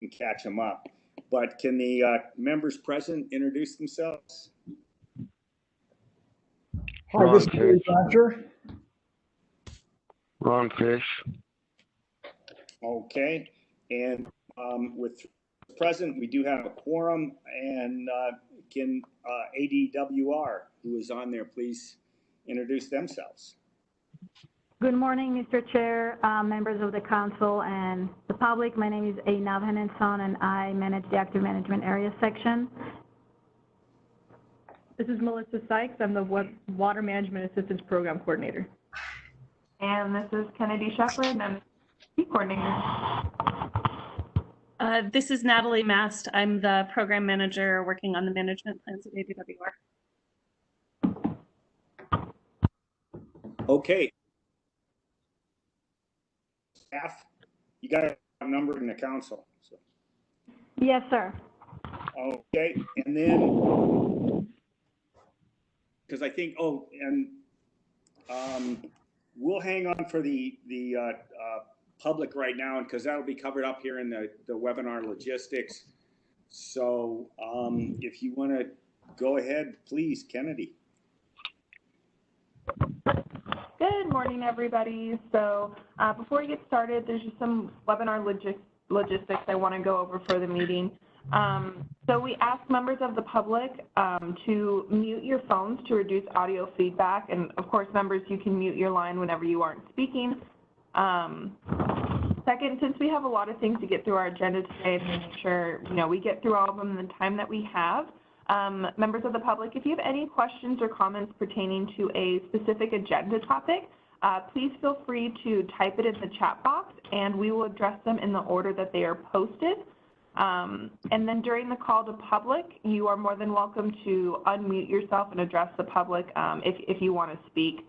and catch them up. But can the members present introduce themselves? Hi, this is Gary Thatcher. Ron Fish. Okay, and with present, we do have a quorum, and can ADWR, who is on there, please introduce themselves. Good morning, Mr. Chair, members of the council and the public. My name is Einav Henenson, and I manage the Active Management Area section. This is Melissa Sykes. I'm the Water Management Assistance Program Coordinator. And this is Kennedy Shepherd, and I'm the Coordinator. This is Natalie Mast. I'm the Program Manager working on the management plans at ADWR. Okay. Staff, you got a number in the council. So. Yes, sir. Okay, and then, because I think, we'll hang on for the public right now, because that'll be covered up here in the webinar logistics. So if you want to go ahead, please, Kennedy. Good morning, everybody. So before we get started, there's just some webinar logistics I want to go over for the meeting. So we ask members of the public to mute your phones to reduce audio feedback. And of course, members, you can mute your line whenever you aren't speaking. Second, since we have a lot of things to get through our agenda today to make sure we get through all of them in the time that we have, members of the public, if you have any questions or comments pertaining to a specific agenda topic, please feel free to type it in the chat box, and we will address them in the order that they are posted. And then during the call to public, you are more than welcome to unmute yourself and address the public if you want to speak.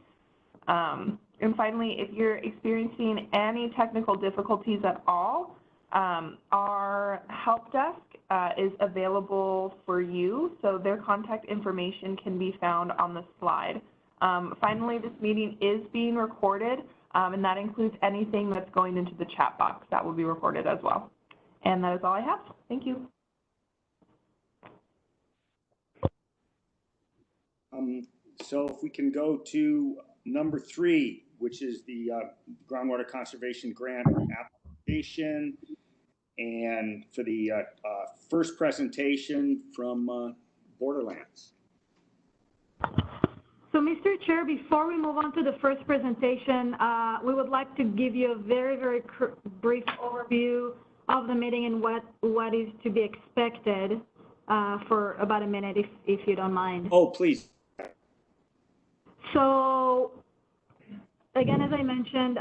And finally, if you're experiencing any technical difficulties at all, our help desk is available for you, so their contact information can be found on the slide. Finally, this meeting is being recorded, and that includes anything that's going into the chat box. That will be recorded as well. And that is all I have. Thank you. So if we can go to number 3, which is the Groundwater Conservation Grant application, and for the first presentation from Borderlands. So, Mr. Chair, before we move on to the first presentation, we would like to give you a very, very brief overview of the meeting and what is to be expected for about a minute, if you don't mind. Oh, please. So, again, as I mentioned,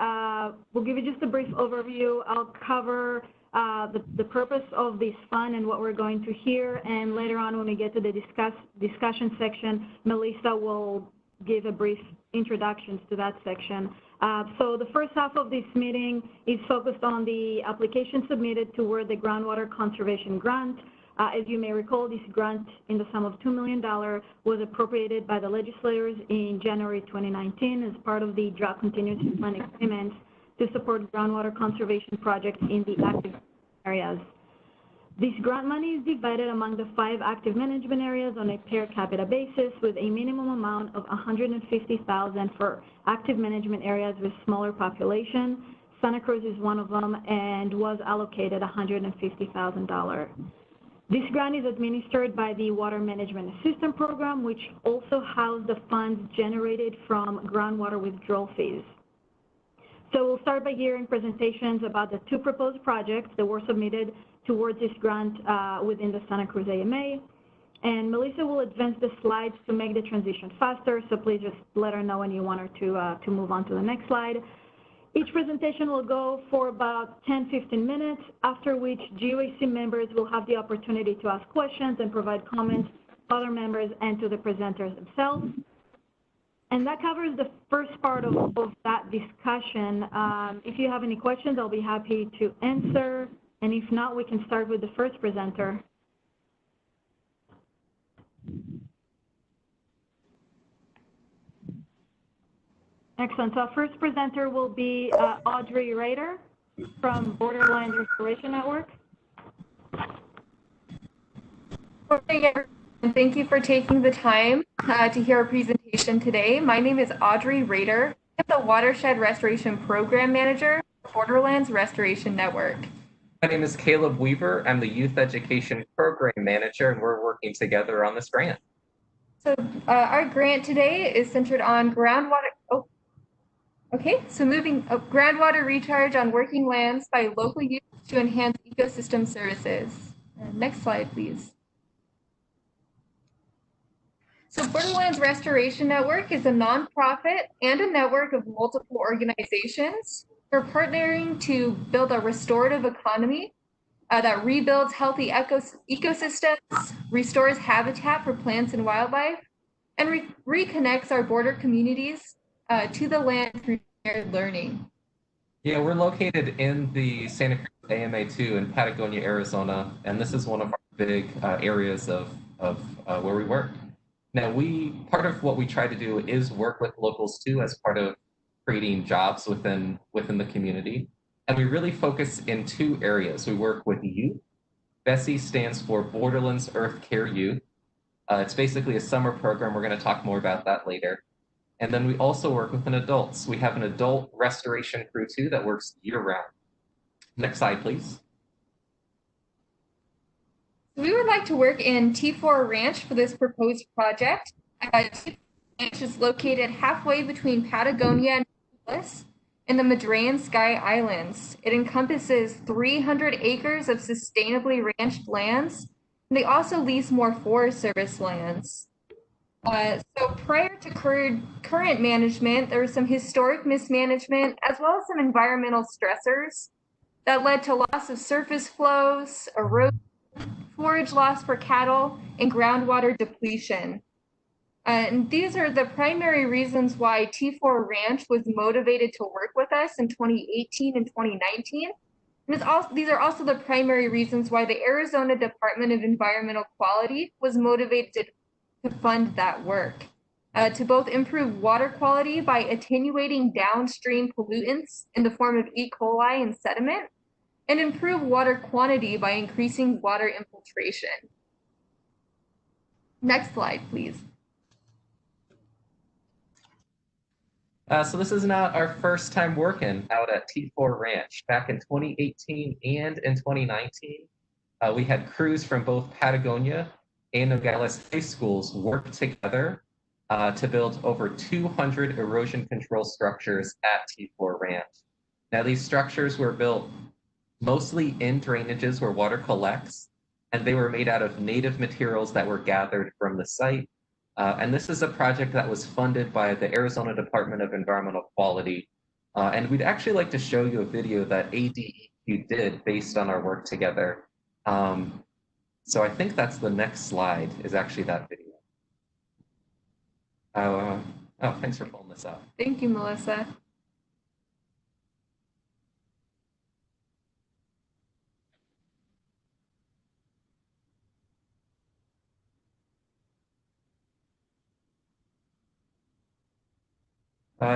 we'll give you just a brief overview. I'll cover the purpose of this fund and what we're going to hear, and later on when we get to the discussion section, Melissa will give a brief introductions to that section. So the first half of this meeting is focused on the application submitted toward the Groundwater Conservation Grant. As you may recall, this grant in the sum of $2 million was appropriated by the legislators in January 2019 as part of the Drought Continuity Plan Agreement to support groundwater conservation projects in the active areas. This grant money is divided among the 5 active management areas on a per capita basis, with a minimum amount of $150,000 for active management areas with smaller population. Santa Cruz is one of them and was allocated $150,000. This grant is administered by the Water Management Assistance Program, which also houses the funds generated from groundwater withdrawal fees. So we'll start by hearing presentations about the 2 proposed projects that were submitted towards this grant within the Santa Cruz AMA. And Melissa will advance the slides to make the transition faster, so please just let her know when you want her to move on to the next slide. Each presentation will go for about 10-15 minutes, after which GUAC members will have the opportunity to ask questions and provide comments to other members and to the presenters themselves. And that covers the first part of that discussion. If you have any questions, I'll be happy to answer. And if not, we can start with the first presenter. Excellent. So our first presenter will be Audrey Rader from Borderlands Restoration Network. Morning, everyone. Thank you for taking the time to hear our presentation today. My name is Audrey Rader. I'm the Watershed Restoration Program Manager for Borderlands Restoration Network. My name is Caleb Weaver. I'm the Youth Education Program Manager, and we're working together on this grant. So our grant today is centered on groundwater. Groundwater recharge on working lands by local youth to enhance ecosystem services. Next slide, please. So Borderlands Restoration Network is a nonprofit and a network of multiple organizations. We're partnering to build a restorative economy that rebuilds healthy ecosystems, restores habitat for plants and wildlife, and reconnects our border communities to the land through shared learning. Yeah, we're located in the Santa Cruz AMA2 in Patagonia, Arizona, and this is one of our big areas of where we work. Now, part of what we try to do is work with locals too, as part of creating jobs within the community. And we really focus in two areas. We work with youth. BESSY stands for Borderlands Earth Care Youth. It's basically a summer program. We're going to talk more about that later. And then we also work with adults. We have an adult restoration crew too that works year round. Next slide, please. We would like to work in T4 Ranch for this proposed project. T4 Ranch is located halfway between Patagonia and Nicholas in the Madrean Sky Islands. It encompasses 300 acres of sustainably ranched lands, and they also lease more Forest Service lands. So prior to current management, there was some historic mismanagement as well as some environmental stressors that led to loss of surface flows, erosion, forage loss for cattle, and groundwater depletion. And these are the primary reasons why T4 Ranch was motivated to work with us in 2018 and 2019. And these are also the primary reasons why the Arizona Department of Environmental Quality was motivated to fund that work, to both improve water quality by attenuating downstream pollutants in the form of E. coli and sediment, and improve water quantity by increasing water infiltration. Next slide, please. So this is not our first time working out at T4 Ranch. Back in 2018 and in 2019, we had crews from both Patagonia and Nogales high schools work together to build over 200 erosion control structures at T4 Ranch. Now, these structures were built mostly in drainages where water collects, and they were made out of native materials that were gathered from the site. And this is a project that was funded by the Arizona Department of Environmental Quality. And we'd actually like to show you a video that ADEQ did based on our work together. So I think that's the next slide is actually that video. Oh, thanks for pulling this up. Thank you, Melissa.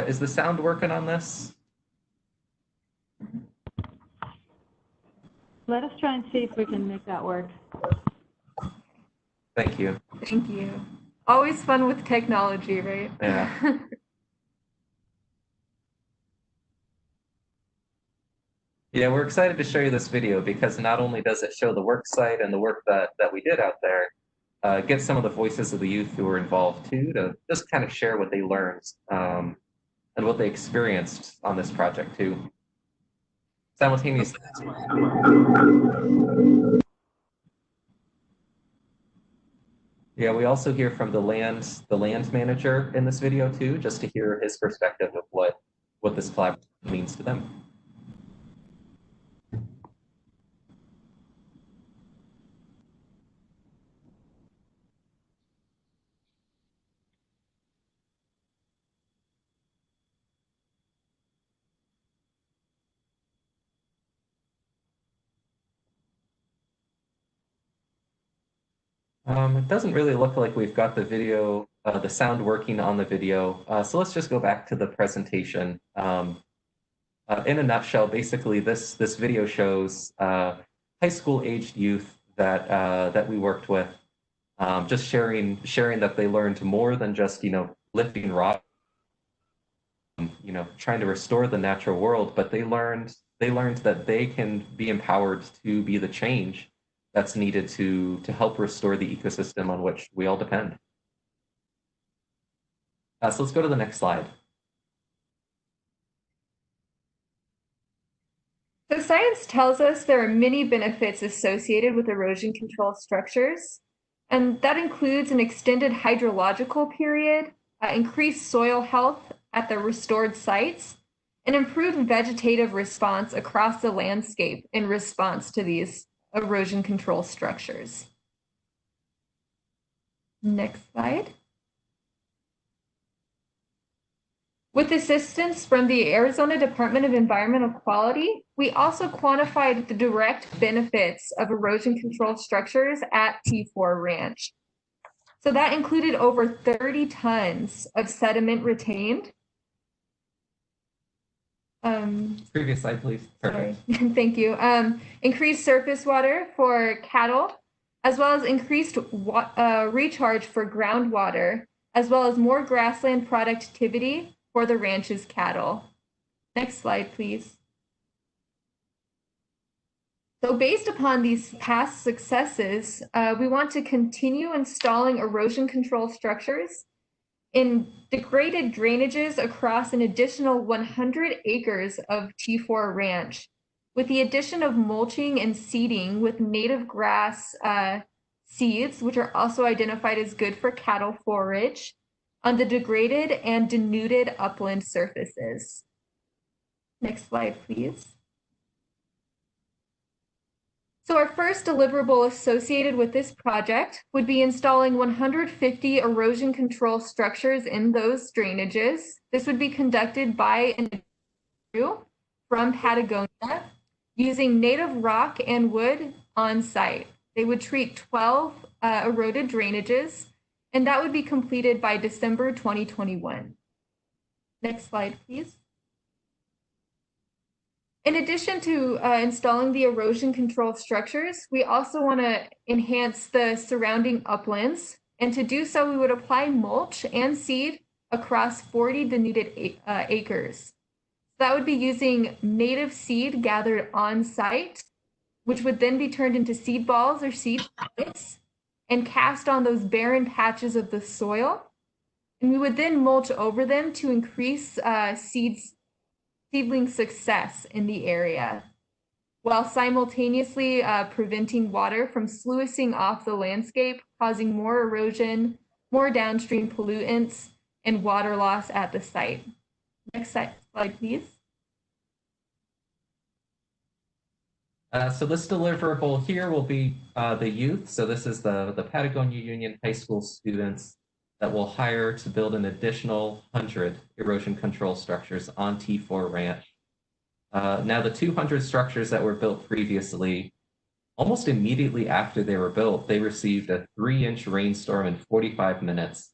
Is the sound working on this? Let us try and see if we can make that work. Thank you. Thank you. Always fun with technology, right? Yeah. Yeah, we're excited to show you this video because not only does it show the work site and the work that we did out there, get some of the voices of the youth who were involved too to just kind of share what they learned and what they experienced on this project too. Simultaneously. Yeah, we also hear from the land manager in this video too, just to hear his perspective of what this collaboration means to them. It doesn't really look like we've got the video, the sound working on the video. So let's just go back to the presentation. In a nutshell, basically this video shows high school aged youth that we worked with just sharing that they learned more than just, lifting rock, trying to restore the natural world, but they learned that they can be empowered to be the change that's needed to help restore the ecosystem on which we all depend. So let's go to the next slide. So science tells us there are many benefits associated with erosion control structures, and that includes an extended hydrological period, increased soil health at the restored sites, and improved vegetative response across the landscape in response to these erosion control structures. Next slide. With assistance from the Arizona Department of Environmental Quality, we also quantified the direct benefits of erosion control structures at T4 Ranch. So that included over 30 tons of sediment retained. Previous slide, please. Sorry. Thank you. Increased surface water for cattle, as well as increased recharge for groundwater, as well as more grassland productivity for the ranch's cattle. Next slide, please. So based upon these past successes, we want to continue installing erosion control structures in degraded drainages across an additional 100 acres of T4 Ranch, with the addition of mulching and seeding with native grass seeds, which are also identified as good for cattle forage, on the degraded and denuded upland surfaces. Next slide, please. So our first deliverable associated with this project would be installing 150 erosion control structures in those drainages. This would be conducted by an crew from Patagonia using native rock and wood on site. They would treat 12 eroded drainages, and that would be completed by December 2021. Next slide, please. In addition to installing the erosion control structures, we also want to enhance the surrounding uplands. And to do so, we would apply mulch and seed across 40 denuded acres. That would be using native seed gathered on site, which would then be turned into seed balls or seed pellets and cast on those barren patches of the soil. And we would then mulch over them to increase seedling success in the area, while simultaneously preventing water from sluicing off the landscape, causing more erosion, more downstream pollutants, and water loss at the site. Next slide, please. So this deliverable here will be the youth. So this is the Patagonia Union High School students that will hire to build an additional 100 erosion control structures on T4 Ranch. Now the 200 structures that were built previously, almost immediately after they were built, they received a 3-inch rainstorm in 45 minutes.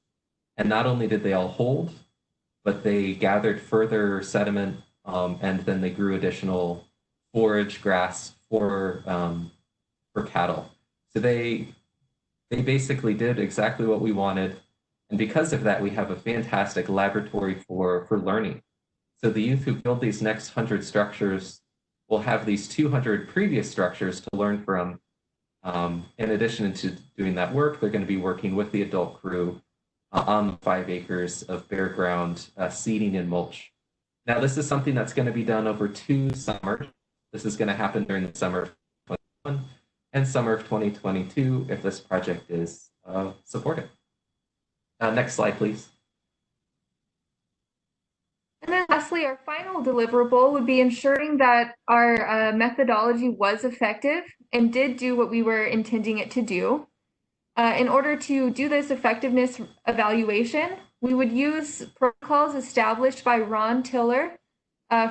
And not only did they all hold, but they gathered further sediment and then they grew additional forage grass for cattle. So they basically did exactly what we wanted. And because of that, we have a fantastic laboratory for learning. So the youth who build these next 100 structures will have these 200 previous structures to learn from. In addition to doing that work, they're going to be working with the adult crew on the 5 acres of bare ground seeding and mulch. Now, this is something that's going to be done over 2 summers. This is going to happen during the summer of 2021 and summer of 2022 if this project is supported. Next slide, please. And then lastly, our final deliverable would be ensuring that our methodology was effective and did do what we were intending it to do. In order to do this effectiveness evaluation, we would use protocols established by Ron Tiller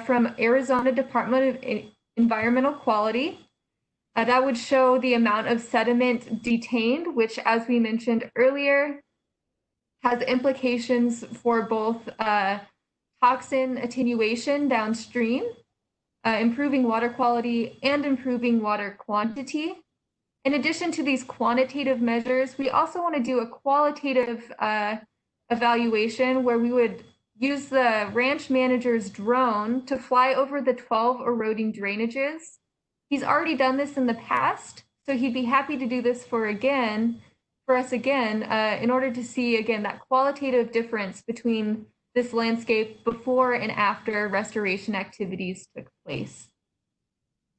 from Arizona Department of Environmental Quality. That would show the amount of sediment detained, which, as we mentioned earlier, has implications for both toxin attenuation downstream, improving water quality, and improving water quantity. In addition to these quantitative measures, we also want to do a qualitative evaluation where we would use the ranch manager's drone to fly over the 12 eroding drainages. He's already done this in the past, so he'd be happy to do this for us again, in order to see again that qualitative difference between this landscape before and after restoration activities took place.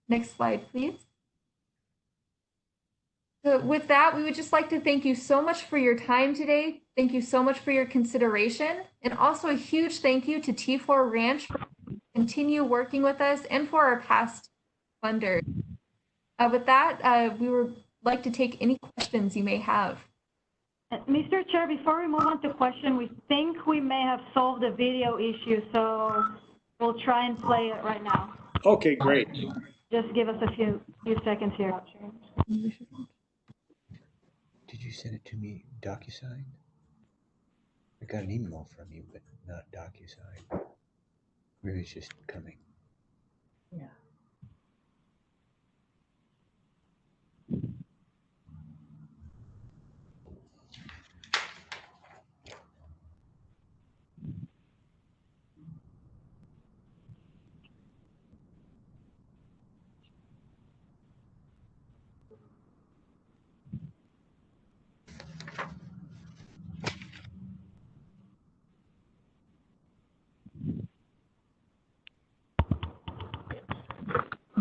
Next slide, please. So with that, we would just like to thank you so much for your time today. Thank you so much for your consideration. And also a huge thank you to T4 Ranch for continue working with us and for our past funders. With that, we would like to take any questions you may have. Mr. Chair, before we move on to question, we think we may have solved the video issue, so we'll try and play it right now. Okay, great. Just give us a few seconds here. Did you send it to me DocuSign? I got an email from you, but not DocuSign. Maybe it's just coming. Yeah.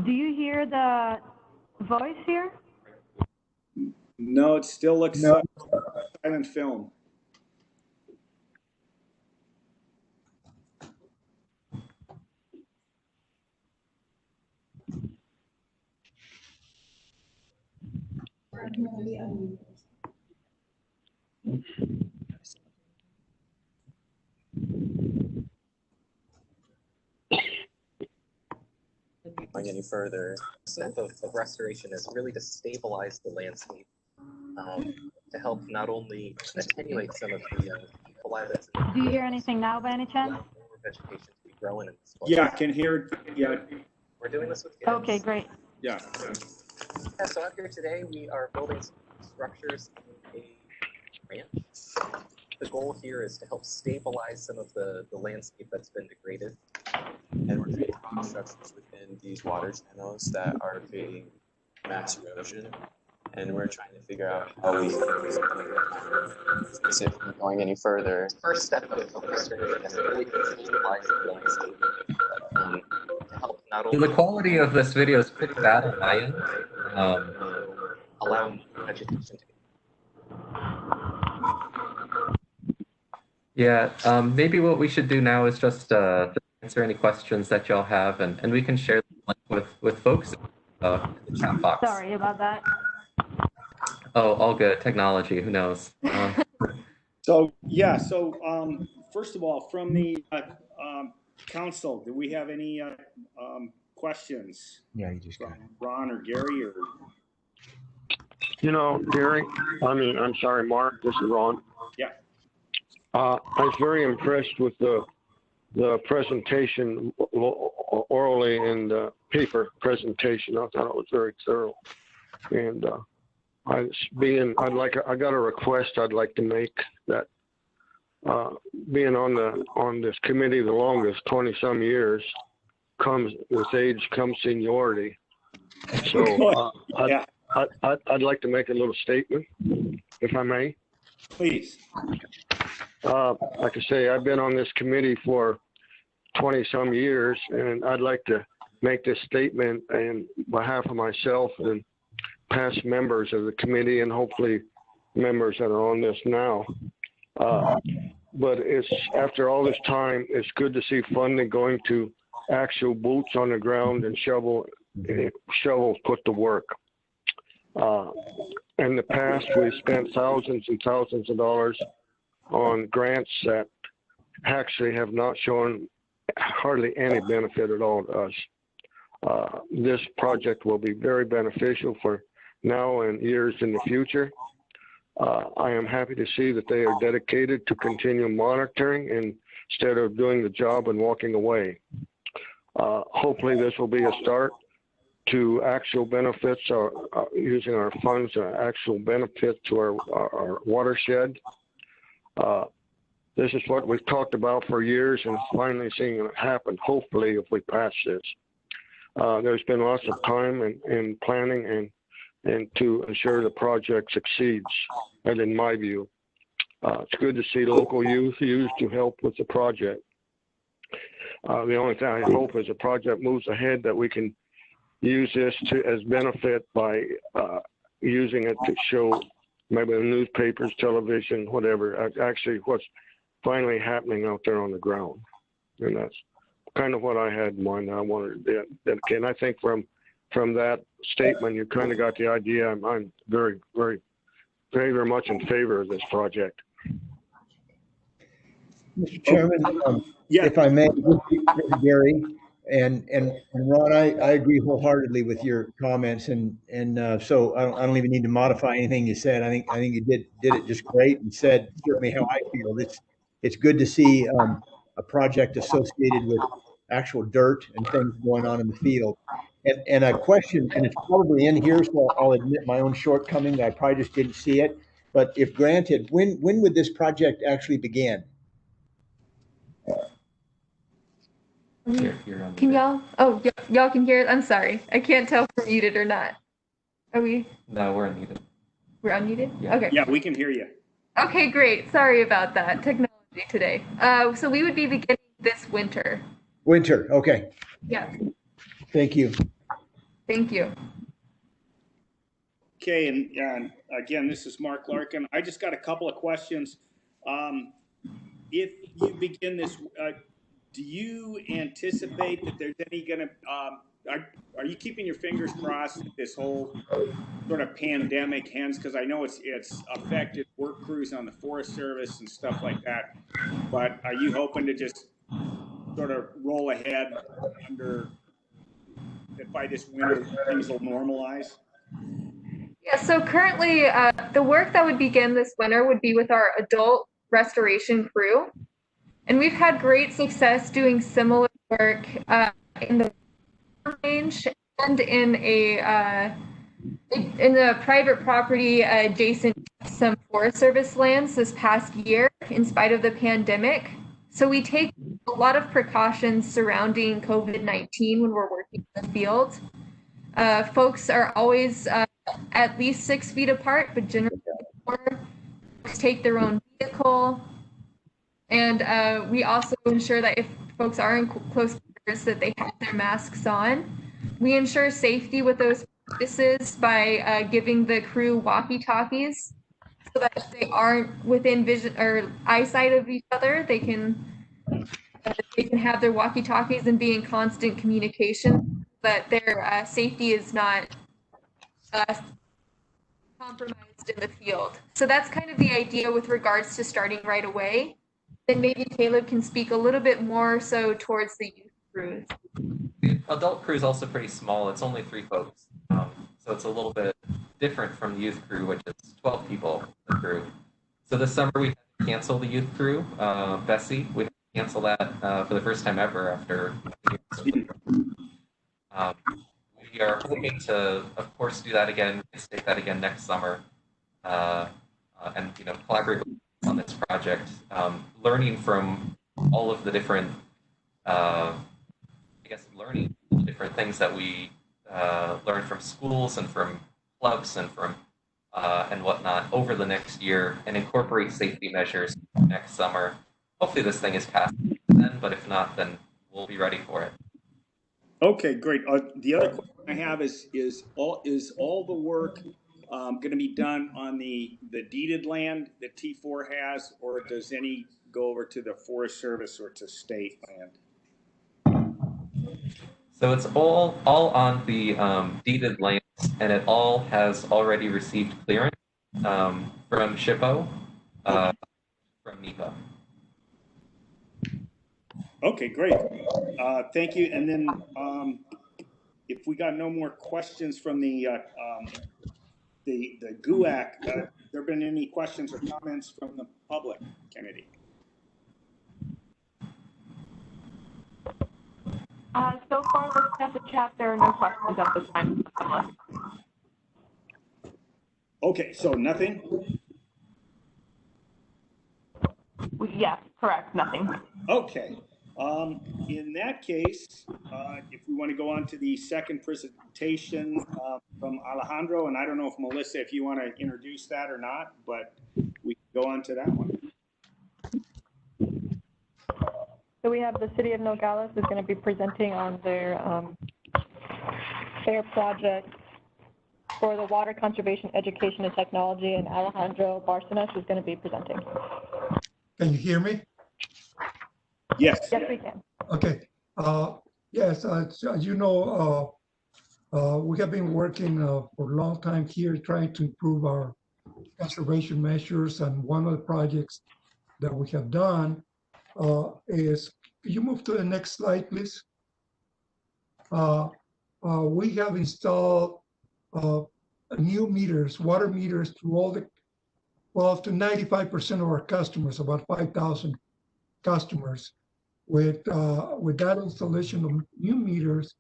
Do you hear the voice here? No, it still looks silent film. Going any further, the step of restoration is really to stabilize the landscape, to help not only attenuate some of the colitis. Do you hear anything now by any chance? More vegetation to be growing in this place. Yeah, I can hear. Yeah. We're doing this with kids. Okay, great. Yeah. Yeah, so out here today, we are building some structures in a ranch. The goal here is to help stabilize some of the landscape that's been degraded. And we're creating structures within these water channels that are creating mass erosion. And we're trying to figure out how we specifically going any further. First step of restoration is really to stabilize the landscape. To help not only the quality of this video is pretty bad on my end. Allow vegetation to. Yeah, maybe what we should do now is just answer any questions that y'all have, and we can share the link with folks in the chat box. Sorry about that. Oh, all good. Technology, who knows? So, yeah, first of all, from the council, do we have any questions? Yeah, you just got it. Ron or Gary or? You know, Gary, I'm sorry, Mark, this is Ron. Yeah. I was very impressed with the presentation orally and paper presentation. I thought it was very thorough. And I got a request I'd like to make that being on this committee the longest, 20 some years, comes with age comes seniority. So I'd like to make a little statement, if I may. Please. Like I say, I've been on this committee for 20 some years, and I'd like to make this statement on behalf of myself and past members of the committee, and hopefully members that are on this now. But it's after all this time, it's good to see funding going to actual boots on the ground and shovels put to work. In the past, we spent thousands and thousands of dollars on grants that actually have not shown hardly any benefit at all to us. This project will be very beneficial for now and years in the future. I am happy to see that they are dedicated to continue monitoring instead of doing the job and walking away. Hopefully this will be a start to actual benefits, or using our funds to actual benefit to our watershed. This is what we've talked about for years, and finally seeing it happen, hopefully, if we pass this. There's been lots of time and planning and to ensure the project succeeds, and in my view. It's good to see local youth used to help with the project. The only thing I hope is the project moves ahead, that we can use this as benefit by using it to show maybe the newspapers, television, whatever, actually what's finally happening out there on the ground. And that's kind of what I had in mind. I wanted to dedicate. And I think from that statement, you kind of got the idea. I'm very, very, very, very much in favor of this project. Mr. Chairman, if I may, Gary and Ron, I agree wholeheartedly with your comments, and so I don't even need to modify anything you said. I think you did it just great, and said certainly how I feel. It's good to see a project associated with actual dirt and things going on in the field. And a question, and it's probably in here, so I'll admit my own shortcoming. I probably just didn't see it. But if granted, when would this project actually begin? Can y'all? Oh, y'all can hear it. I'm sorry. I can't tell if we're muted or not. Are we? No, we're unmuted. We're unmuted? Yeah. Okay. Yeah, we can hear you. Okay, great. Sorry about that. Technology today. So we would be beginning this winter. Winter. Okay. Yeah. Thank you. Thank you. Okay, and again, this is Mark Larkin. I just got a couple of questions. If you begin this, do you anticipate that there's any gonna, are you keeping your fingers crossed that this whole sort of pandemic ends? Because I know it's affected work crews on the Forest Service and stuff like that. But are you hoping to just sort of roll ahead that by this winter things will normalize? Yeah, so currently the work that would begin this winter would be with our adult restoration crew. And we've had great success doing similar work in the range and in the private property adjacent to some Forest Service lands this past year in spite of the pandemic. So we take a lot of precautions surrounding COVID-19 when we're working in the field. Folks are always at least 6 feet apart, but generally folks take their own vehicle. And we also ensure that if folks are in close quarters that they have their masks on. We ensure safety with those practices by giving the crew walkie-talkies so that if they aren't within vision or eyesight of each other, they can have their walkie-talkies and be in constant communication, but their safety is not compromised in the field. So that's kind of the idea with regards to starting right away. Then maybe Caleb can speak a little bit more so towards the youth crews. The adult crew is also pretty small. It's only 3 folks. So it's a little bit different from the youth crew, which is 12 people in the crew. So this summer we had to cancel the youth crew. Bessie, we had to cancel that for the first time ever after years. We are hoping to, of course, do that again, state that again next summer, and collaborate on this project, learning from all of the different, learning all the different things that we learn from schools and from clubs and from and whatnot over the next year, and incorporate safety measures next summer. Hopefully this thing is passed then, but if not, then we'll be ready for it. Okay, great. The other question I have is all the work going to be done on the deeded land that T4 has, or does any go over to the Forest Service or to state land? So it's all on the deeded lands, and it all has already received clearance from SHPO, from NEPA. Okay, great. Thank you. And then if we got no more questions from the GUAC, there been any questions or comments from the public, Kennedy? So far, looking at the chat, there are no questions at this time. Okay, so nothing? Yes, correct, nothing. Okay. In that case, if we want to go on to the second presentation from Alejandro, and I don't know if Melissa, if you want to introduce that or not, but we can go on to that one. So we have the city of Nogales is going to be presenting on their project for the water conservation, education, and technology, and Alejandro Barcenas is going to be presenting. Can you hear me? Yes. Yes, we can. Okay. Yes, as you know, we have been working for a long time here trying to improve our conservation measures, and one of the projects that we have done is, could you move to the next slide, please? We have installed new meters, water meters to all the, well, up to 95% of our customers, about 5,000 customers. With that installation of new meters,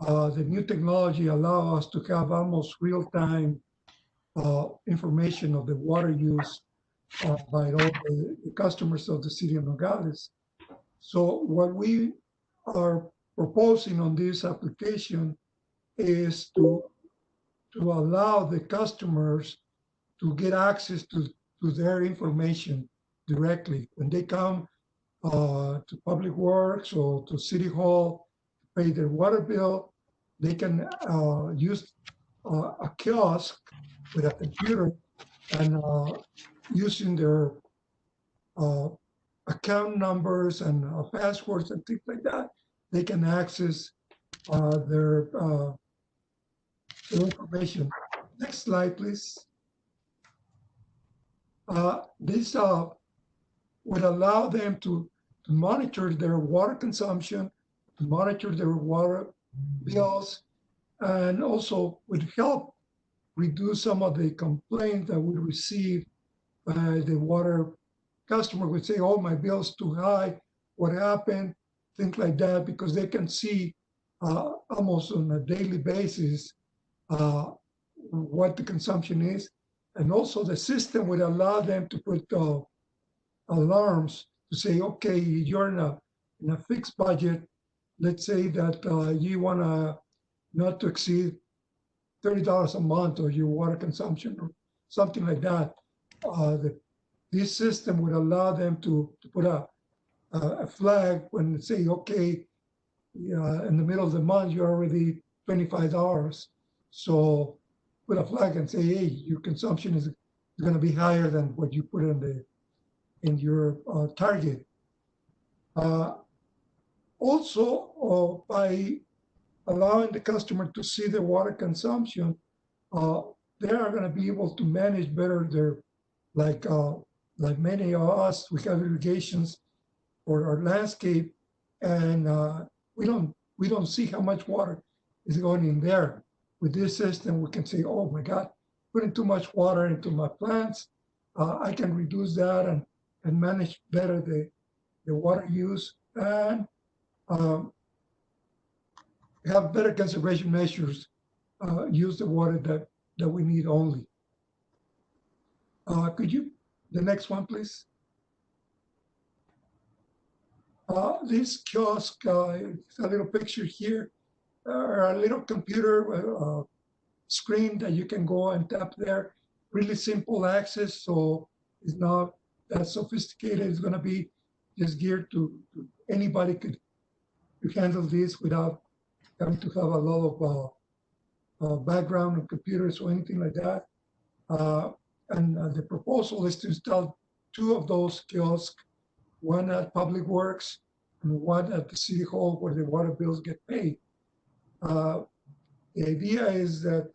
the new technology allows us to have almost real-time information of the water use by all the customers of the city of Nogales. So what we are proposing on this application is to allow the customers to get access to their information directly. When they come to Public Works or to City Hall to pay their water bill, they can use a kiosk with a computer and using their account numbers and passwords and things like that, they can access their information. Next slide, please. This would allow them to monitor their water consumption, to monitor their water bills, and also would help reduce some of the complaints that we receive. The water customer would say, oh, my bill's too high, what happened, things like that, because they can see almost on a daily basis what the consumption is. And also the system would allow them to put alarms to say, okay, you're in a fixed budget. Let's say that you want to not to exceed $30 a month of your water consumption or something like that. This system would allow them to put a flag when they say, okay, in the middle of the month, you're already $25. So put a flag and say, hey, your consumption is going to be higher than what you put in your target. Also, by allowing the customer to see the water consumption, they are going to be able to manage better their, like many of us, we have irrigations for our landscape, and we don't see how much water is going in there. With this system, we can say, oh my God, putting too much water into my plants. I can reduce that and manage better the water use and have better conservation measures, use the water that we need only. Could you, the next one, please? This kiosk, it's a little picture here, a little computer screen that you can go and tap there. Really simple access, so it's not that sophisticated. It's going to be just geared to anybody could handle this without having to have a lot of background on computers or anything like that. And the proposal is to install 2 of those kiosks, one at Public Works and one at the City Hall where the water bills get paid. The idea is that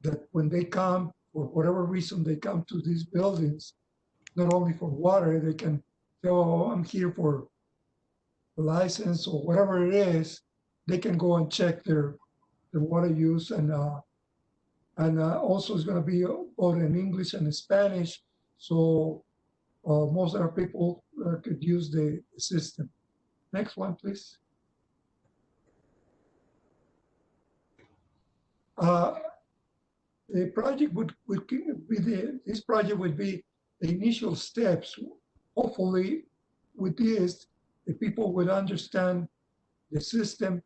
that when they come, for whatever reason they come to these buildings, not only for water, they can say, oh, I'm here for a license or whatever it is, they can go and check their water use, and also it's going to be both in English and in Spanish, so most of our people could use the system. Next one, please. The project would be this project would be the initial steps. Hopefully, with this, the people would understand the system,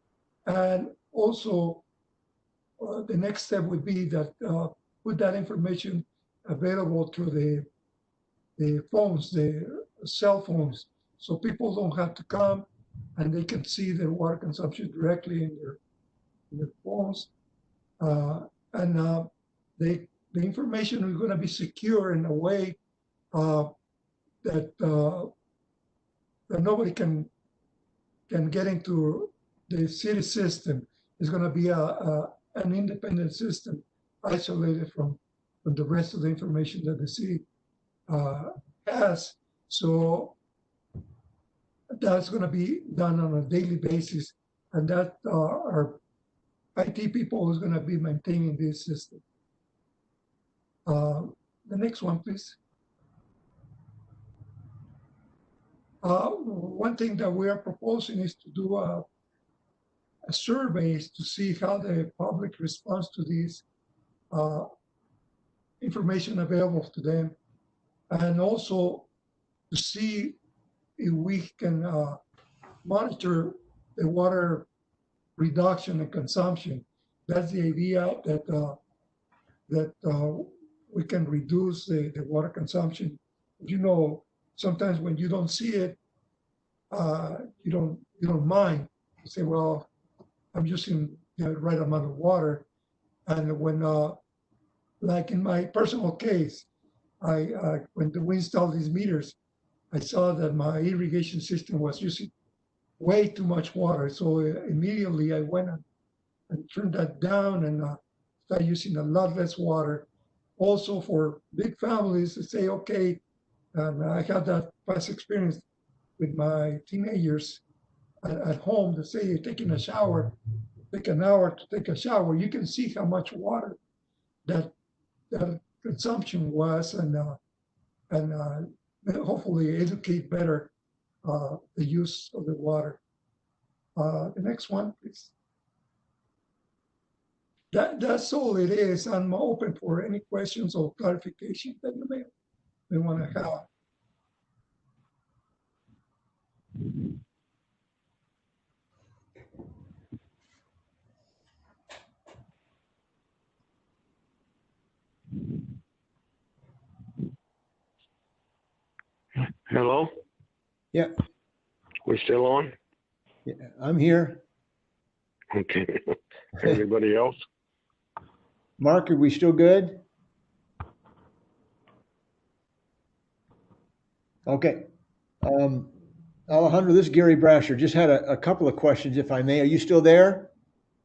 and also the next step would be that put that information available through the phones, the cell phones, so people don't have to come and they can see their water consumption directly in their phones. And the information is going to be secure in a way that that nobody can get into the city system. It's going to be an independent system, isolated from the rest of the information that the city has. So that's going to be done on a daily basis, and that our IT people is going to be maintaining this system. The next one, please. One thing that we are proposing is to do a survey to see how the public responds to this information available to them, and also to see if we can monitor the water reduction and consumption. That's the idea, that we can reduce the water consumption. You know, sometimes when you don't see it, you don't mind. You say, well, I'm using the right amount of water. And when, like in my personal case, when we installed these meters, I saw that my irrigation system was using way too much water. So immediately I went and turned that down and started using a lot less water. Also for big families to say, okay, and I had that past experience with my teenagers at home to say, you're taking a shower, take an hour to take a shower. You can see how much water that consumption was, and hopefully educate better the use of the water. The next one, please. That's all it is. I'm open for any questions or clarification that you may want to have. Hello? Yeah, We still on? yeah, I'm here. Okay. Anybody else? Mark, are we still good? Okay. Alejandro, this is Gary Brasher. Just had a couple of questions, if I may. Are you still there?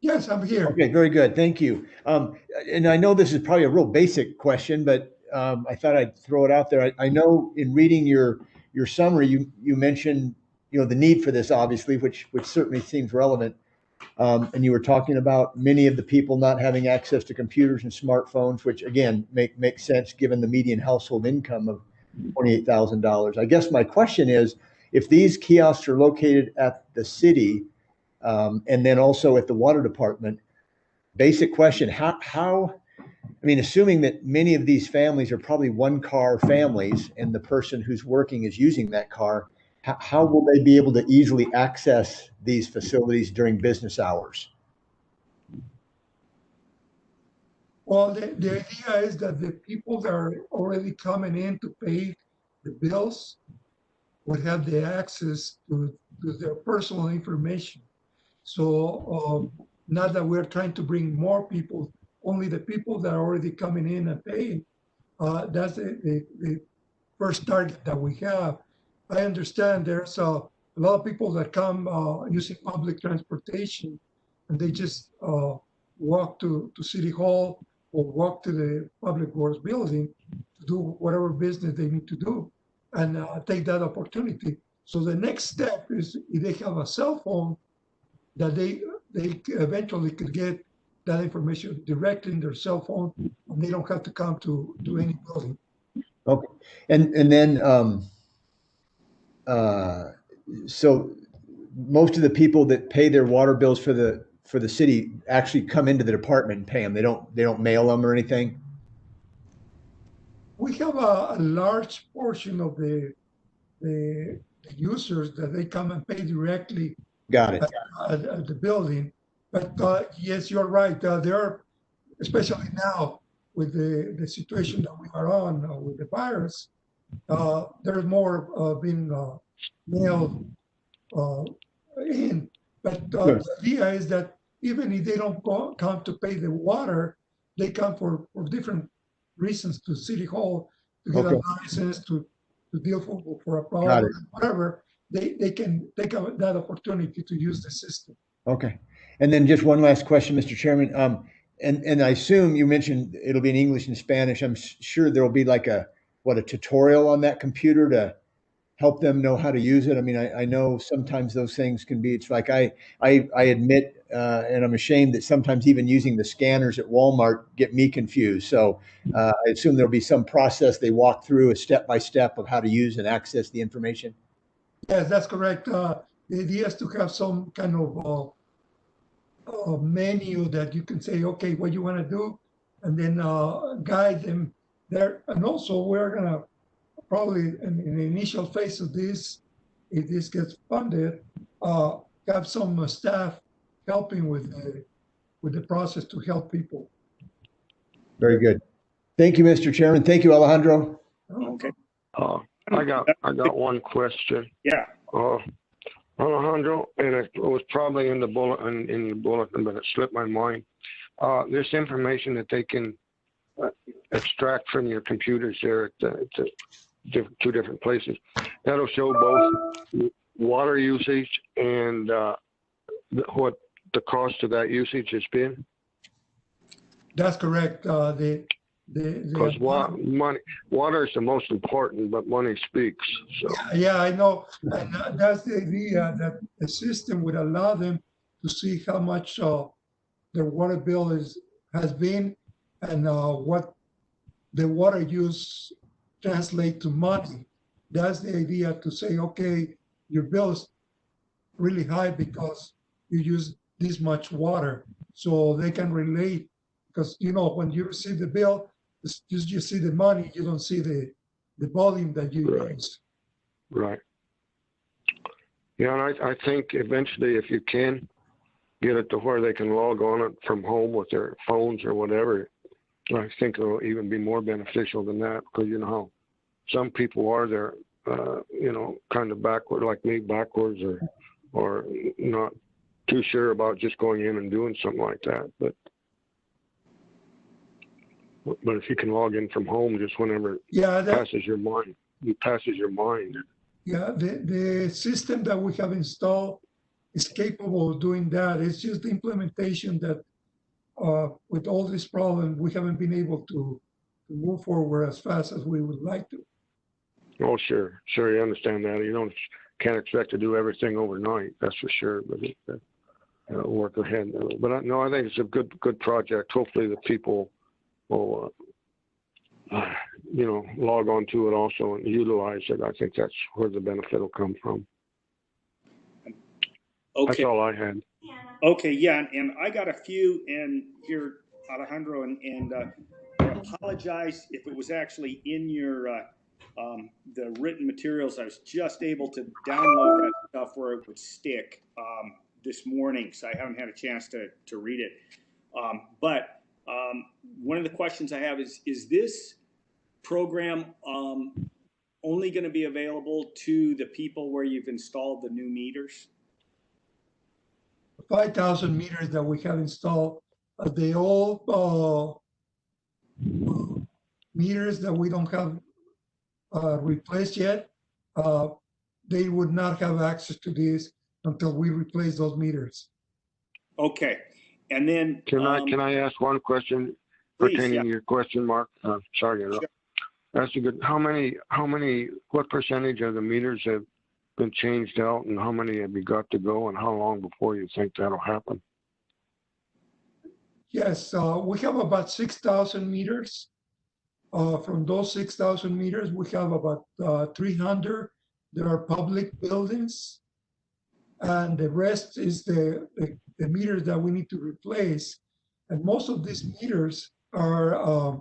Yes, I'm here. Okay, very good. Thank you. And I know this is probably a real basic question, but I thought I'd throw it out there. I know in reading your summary, you mentioned, the need for this, obviously, which certainly seems relevant. And you were talking about many of the people not having access to computers and smartphones, which again makes sense given the median household income of $28,000. I guess my question is, if these kiosks are located at the city and then also at the water department, basic question, how, I mean, assuming that many of these families are probably one-car families and the person who's working is using that car, how will they be able to easily access these facilities during business hours? Well, the idea is that the people that are already coming in to pay the bills would have the access to their personal information. So not that we're trying to bring more people, only the people that are already coming in and paying. That's the first target that we have. I understand there's a lot of people that come using public transportation, and they just walk to City Hall or walk to the Public Works building to do whatever business they need to do, and take that opportunity. So the next step is if they have a cell phone, that they eventually could get that information directly in their cell phone, and they don't have to come to any building. Okay, and then so most of the people that pay their water bills for the for the city actually come into the department and pay them? They don't mail them or anything? We have a large portion of the users that they come and pay directly Got it. at the building. But yes, you're right. There are, especially now with the situation that we are on with the virus, there's more being mailed in. But the idea is that even if they don't come to pay the water, they come for different reasons to City Hall to get a license, to deal for a problem, whatever. They can take that opportunity to use the system. Okay. And then just one last question, Mr. Chairman. And I assume you mentioned it'll be in English and Spanish. I'm sure there'll be like a tutorial on that computer to help them know how to use it. I mean, I know sometimes those things can be, it's like I admit, and I'm ashamed that sometimes even using the scanners at Walmart get me confused. So I assume there'll be some process they walk through a step-by-step of how to use and access the information. Yes, that's correct. The idea is to have some kind of menu that you can say, okay, what you want to do, and then guide them there. And also, we're going to probably in the initial phase of this, if this gets funded, have some staff helping with the process to help people. Very good. Thank you, Mr. Chairman. Thank you, Alejandro. Okay. I got one question. Yeah. Alejandro, and it was probably in the bulletin, but it slipped my mind. This information that they can extract from your computers there at two different places, that'll show both water usage and what the cost of that usage has been. That's correct. Because water is the most important, but money speaks. So. Yeah, I know. And that's the idea, that the system would allow them to see how much their water bill has been, and what the water use translate to money. That's the idea, to say, okay, your bill is really high because you use this much water. So they can relate, because, when you receive the bill, you see the money, you don't see the volume that you use. Right. Yeah, and I think eventually, if you can get it to where they can log on it from home with their phones or whatever, I think it'll even be more beneficial than that, because how some people are there, kind of backward, like me, backwards, or not too sure about just going in and doing something like that. But if you can log in from home just whenever passes your mind, it passes your mind. Yeah, the system that we have installed is capable of doing that. It's just the implementation that, with all this problem, we haven't been able to move forward as fast as we would like to. Oh, sure, you understand that. You can't expect to do everything overnight, that's for sure. But it'll work ahead. But I think it's a good project. Hopefully, the people will, log on to it also and utilize it. I think that's where the benefit will come from. Okay. That's all I had. Okay, yeah, and I got a few in here, Alejandro, and I apologize if it was actually in your the written materials. I was just able to download that stuff where it would stick this morning, so I haven't had a chance to read it. But one of the questions I have is this program only going to be available to the people where you've installed the new meters? 5,000 meters that we have installed, they all meters that we don't have replaced yet, they would not have access to this until we replace those meters. Okay, and then can I ask one question pertaining to your question, Mark? Sorry, sure. That's a good. What percentage of the meters have been changed out, and how many have you got to go, and how long before you think that'll happen? Yes, we have about 6,000 meters. From those 6,000 meters, we have about 300 that are public buildings, and the rest is the meters that we need to replace. And most of these meters are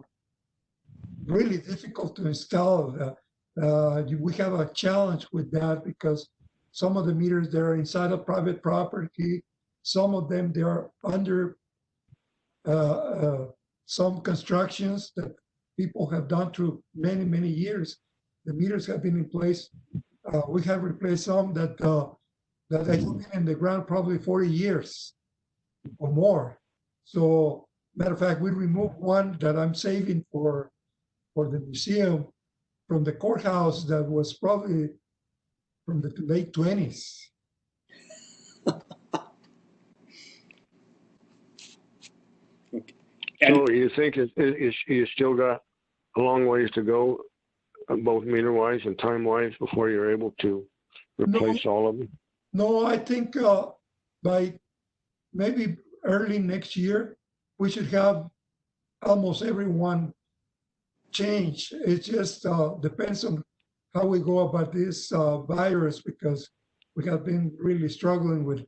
really difficult to install. We have a challenge with that because some of the meters, they're inside of private property. Some of them, they are under some constructions that people have done through many, many years. The meters have been in place. We have replaced some that have been in the ground probably 40 years or more. So, matter of fact, we removed one that I'm saving for the museum from the courthouse that was probably from the late 20s. So you think you still got a long ways to go, both meter-wise and time-wise, before you're able to replace all of them? No, I think by maybe early next year, we should have almost everyone change. It just depends on how we go about this virus, because we have been really struggling with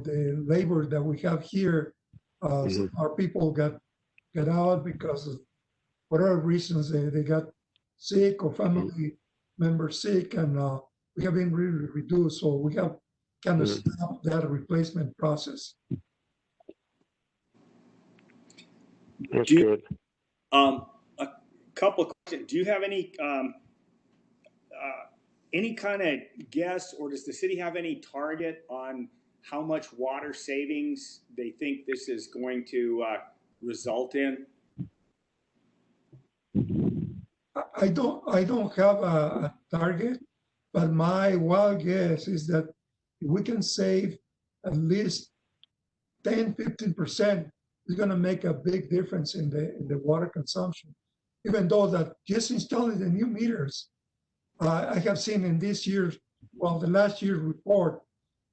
the labor that we have here. Our people got out because of whatever reasons they got sick or family members sick, and we have been really reduced. So we have kind of stopped that replacement process. That's good. A couple of questions. Do you have any kind of guess, or does the city have any target on how much water savings they think this is going to result in? I don't have a target, but my wild guess is that if we can save at least 10-15%, it's going to make a big difference in the water consumption. Even though that just installing the new meters, I have seen in this year's, the last year's report,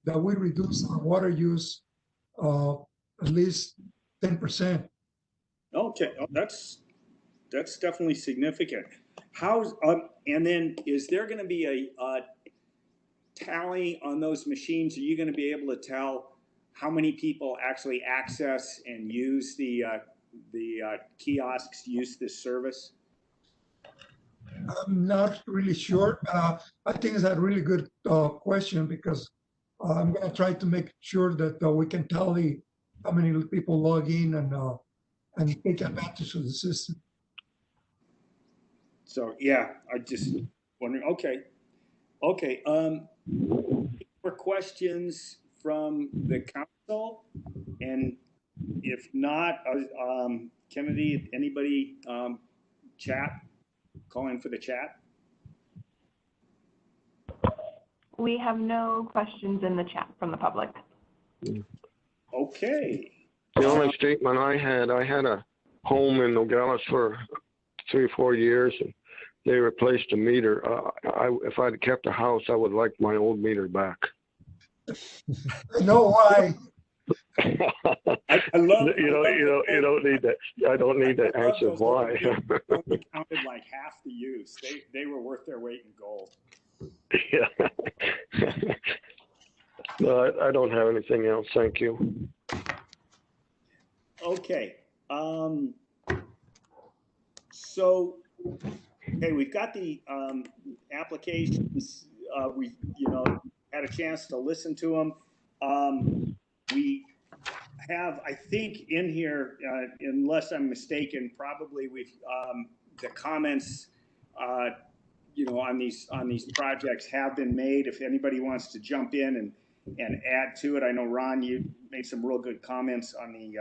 that we reduced our water use at least 10%. Okay, that's definitely significant. And then is there going to be a tally on those machines? Are you going to be able to tell how many people actually access and use the kiosks, use this service? I'm not really sure. I think it's a really good question, because I'm going to try to make sure that we can tally how many people log in and take advantage of the system. So yeah, I just wondering. Okay. More questions from the council, and if not, Kennedy, anybody chat? Calling for the chat. We have no questions in the chat from the public. Okay. The only statement I had a home in Nogales for 3 or 4 years, and they replaced a meter. If I'd kept a house, I would like my old meter back. I know why. I love. You don't need that. I don't need to answer why. Only counted like half the use. They were worth their weight in gold. Yeah. No, I don't have anything else. Thank you. Okay. So, okay, we've got the applications. We, had a chance to listen to them. We have, I think, in here, unless I'm mistaken, probably we've the comments, on these projects have been made. If anybody wants to jump in and add to it, I know Ron, you made some real good comments on the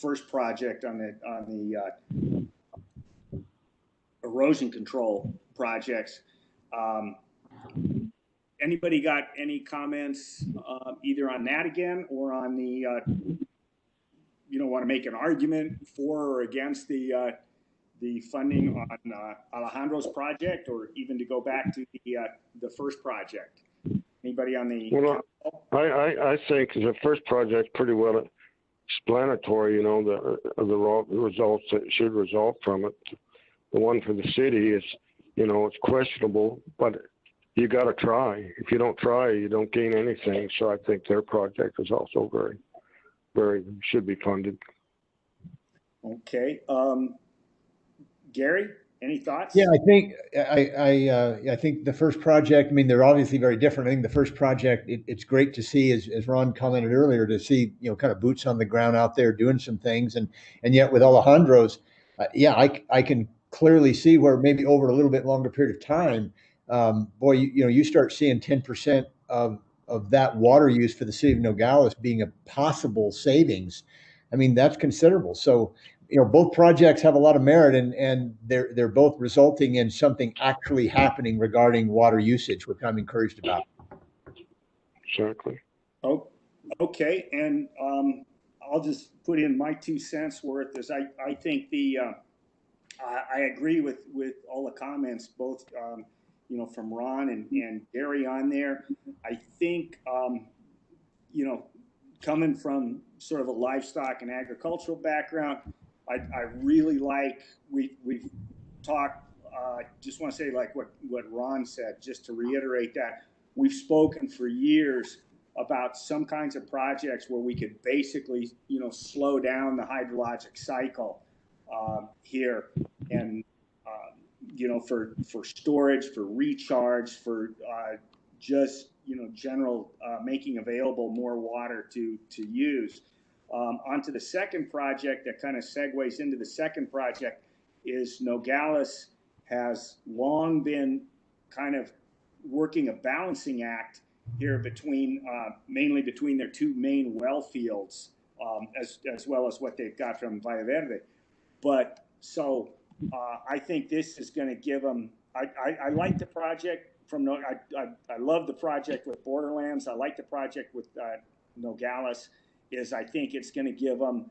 first project on the erosion control projects. Anybody got any comments either on that again, or on the, want to make an argument for or against the funding on Alejandro's project, or even to go back to the first project? Anybody on the? Well, I think the first project's pretty well explanatory. The results that should result from it. The one for the city is, it's questionable, but you got to try. If you don't try, you don't gain anything. So I think their project is also very should be funded. Okay. Gary, any thoughts? Yeah, I think the first project, I mean, they're obviously very different. I think the first project, it's great to see, as Ron commented earlier, to see, kind of boots on the ground out there doing some things. And yet with Alejandro's, yeah, I can clearly see where maybe over a little bit longer period of time, boy, you start seeing 10% of that water use for the city of Nogales being a possible savings. I mean, that's considerable. So, both projects have a lot of merit, and they're both resulting in something actually happening regarding water usage, which I'm encouraged about. Exactly. Oh, okay. And I'll just put in my 2 cents worth. Is I think I agree with all the comments, both from Ron and Gary on there. I think coming from sort of a livestock and agricultural background, I really like, we've talked, just want to say like what Ron said, just to reiterate that, we've spoken for years about some kinds of projects where we could basically, slow down the hydrologic cycle here, and, for storage, for recharge, for just, general making available more water to use. Onto the second project that kind of segues into the second project is Nogales has long been kind of working a balancing act here between, mainly between their 2 main well fields, as well as what they've got from Valle Verde. But so I think this is going to give them, I like the project from, I love the project with Borderlands. I like the project with Nogales. I think it's going to give them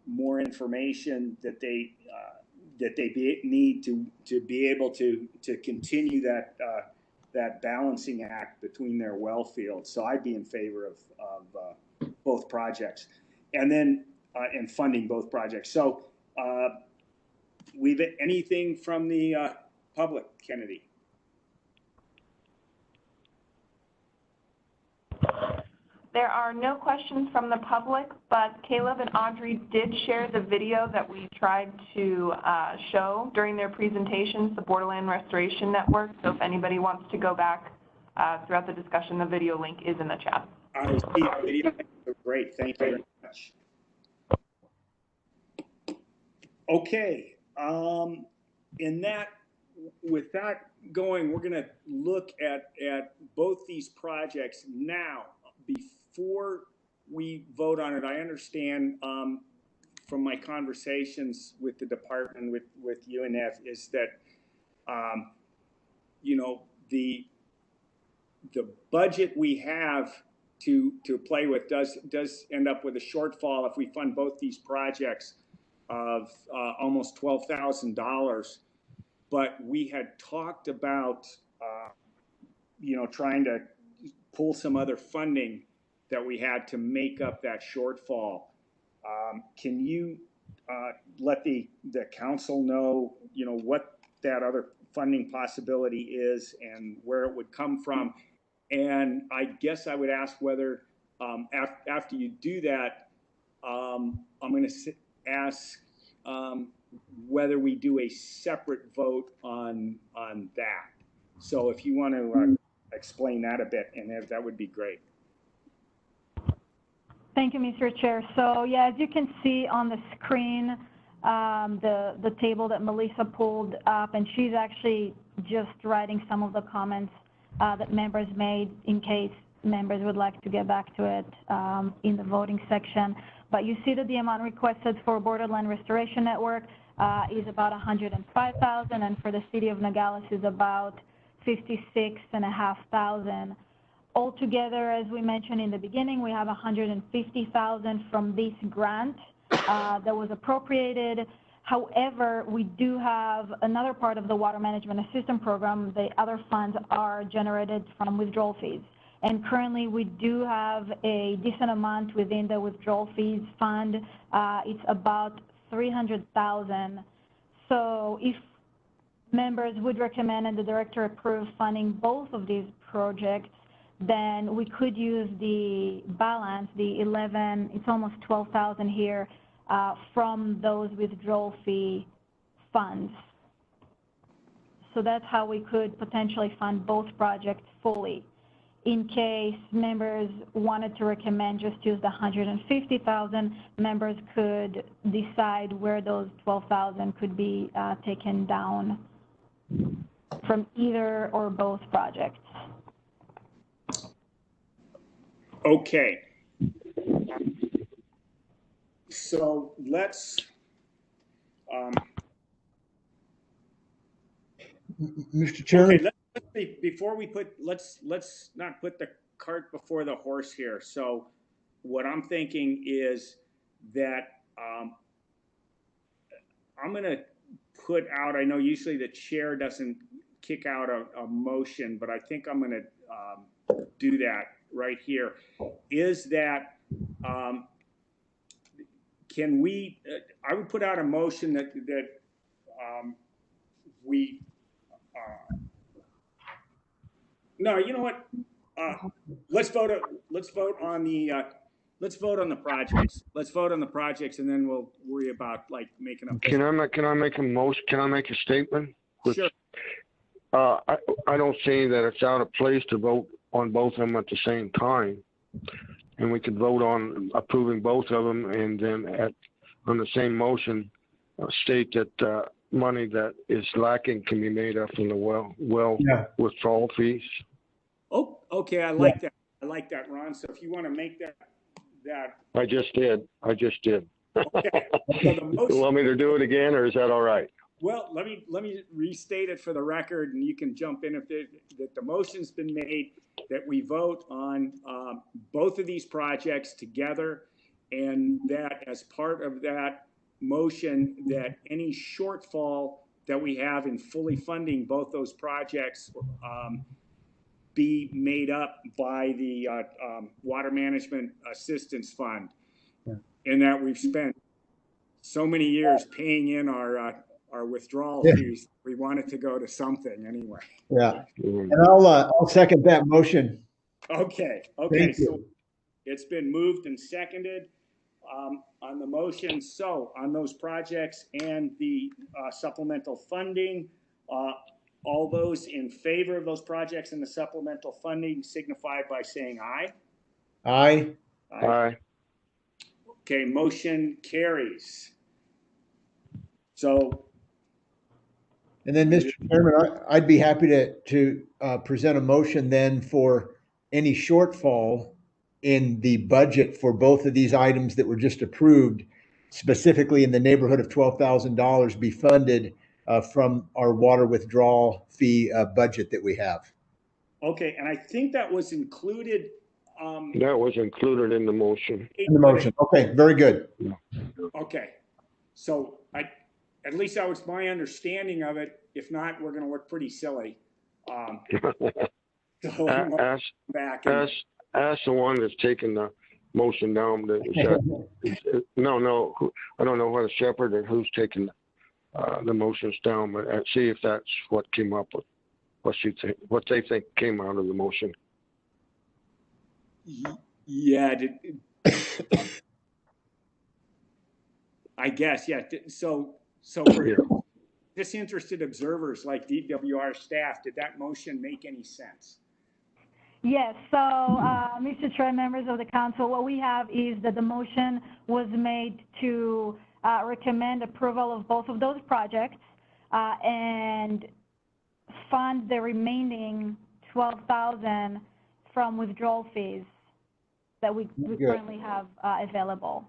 more information that they need to be able to continue that balancing act between their well fields. So I'd be in favor of both projects, and then and funding both projects. So we've anything from the public, Kennedy? There are no questions from the public, but Caleb and Audrey did share the video that we tried to show during their presentations, the Borderland Restoration Network. So if anybody wants to go back throughout the discussion, the video link is in the chat. I see the video. Great, thank you very much. Okay, with that going, we're going to look at both these projects now. Before we vote on it, I understand from my conversations with the department, with UNF, is that the budget we have to play with does end up with a shortfall if we fund both these projects of almost $12,000. But we had talked about trying to pull some other funding that we had to make up that shortfall. Can you let the council know, what that other funding possibility is and where it would come from? And I guess I would ask whether, after you do that, I'm going to ask whether we do a separate vote on that. So if you want to explain that a bit, and that would be great. Thank you, Mr. Chair. So yeah, as you can see on the screen, the table that Melissa pulled up, and she's actually just writing some of the comments that members made in case members would like to get back to it in the voting section. But you see that the amount requested for Borderland Restoration Network is about $105,000, and for the city of Nogales is about $56,500. Altogether, as we mentioned in the beginning, we have $150,000 from this grant that was appropriated. However, we do have another part of the Water Management Assistance Program. The other funds are generated from withdrawal fees. And currently, we do have a decent amount within the withdrawal fees fund. It's about $300,000. So if members would recommend and the director approves funding both of these projects, then we could use the balance, the 11, it's almost 12,000 here, from those withdrawal fee funds. So that's how we could potentially fund both projects fully. In case members wanted to recommend just use the 150,000, members could decide where those 12,000 could be taken down from either or both projects. Okay. So let's, Mr. Chairman. okay, before we put, let's not put the cart before the horse here. So what I'm thinking is that I'm going to put out, I know usually the chair doesn't kick out a motion, but I think I'm going to do that right here. Is that, can we, I would put out a motion that we, no, you know what? Let's vote on the projects. Let's vote on the projects, and then we'll worry about like making up. Can I make a statement? Sure. I don't see that it's out of place to vote on both of them at the same time, and we could vote on approving both of them, and then on the same motion state that money that is lacking can be made up in the withdrawal fees. Oh, okay. I like that. I like that, Ron. So if you want to make that. I just did. Okay. So the motion, You want me to do it again, or is that all right? Well, let me restate it for the record, and you can jump in if that the motion's been made that we vote on both of these projects together, and that as part of that motion, that any shortfall that we have in fully funding both those projects be made up by the Water Management Assistance Fund, and that we've spent so many years paying in our withdrawal fees. We want it to go to something anyway. Yeah, and I'll second that motion. Okay. Thank you. So it's been moved and seconded on the motion. So on those projects and the supplemental funding, all those in favor of those projects and the supplemental funding signify by saying aye. Aye. Aye. Okay, motion carries. So. And then, Mr. Chairman, I'd be happy to present a motion then for any shortfall in the budget for both of these items that were just approved, specifically in the neighborhood of $12,000, be funded from our water withdrawal fee budget that we have. Okay, and I think that was included. That was included in the motion. In the motion. Okay, very good. Okay, so at least that was my understanding of it. If not, we're going to look pretty silly. So ask the one that's taking the motion down. No, I don't know whether Shepherd or who's taking the motions down, but see if that's what came up with, what they think came out of the motion. Yeah, I guess, yeah. So for disinterested observers like DWR staff, did that motion make any sense? Yes, so Mr. Chair, members of the council, what we have is that the motion was made to recommend approval of both of those projects and fund the remaining 12,000 from withdrawal fees that we currently have available.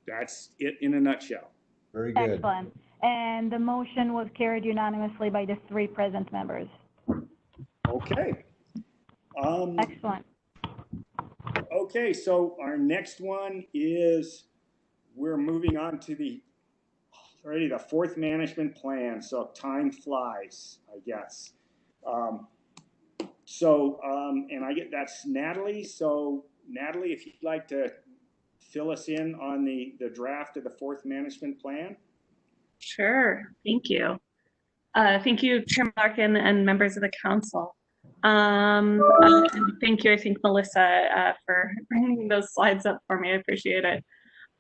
That's it in a nutshell. Very good. Excellent. And the motion was carried unanimously by the 3 present members. Okay. Excellent. Okay, so our next one is we're moving on to the fourth management plan. So time flies, I guess. And I get that's Natalie. So Natalie, if you'd like to fill us in on the draft of the fourth management plan. Sure, thank you. Thank you, Chairman Larkin and members of the council. Thank you, I think, Melissa, for bringing those slides up for me. I appreciate it.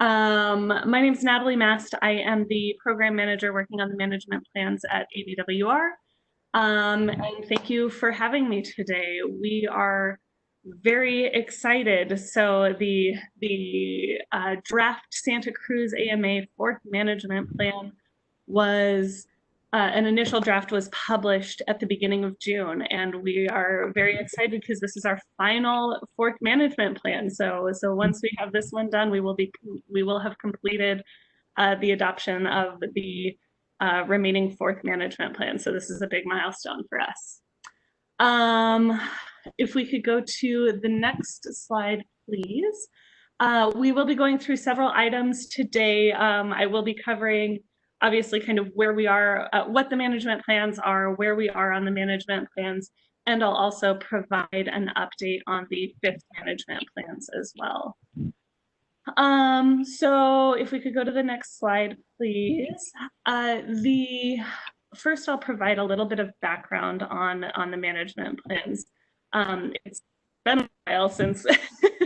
My name is Natalie Mast. I am the program manager working on the management plans at ABWR. And thank you for having me today. We are very excited. So the draft Santa Cruz AMA fourth management plan was an initial draft was published at the beginning of June, and we are very excited because this is our final fourth management plan. So once we have this one done, we will have completed the adoption of the remaining fourth management plan. So this is a big milestone for us. If we could go to the next slide, please. We will be going through several items today. I will be covering obviously kind of where we are, what the management plans are, where we are on the management plans, and I'll also provide an update on the fifth management plans as well. So if we could go to the next slide, please. First, I'll provide a little bit of background on the management plans. It's been a while since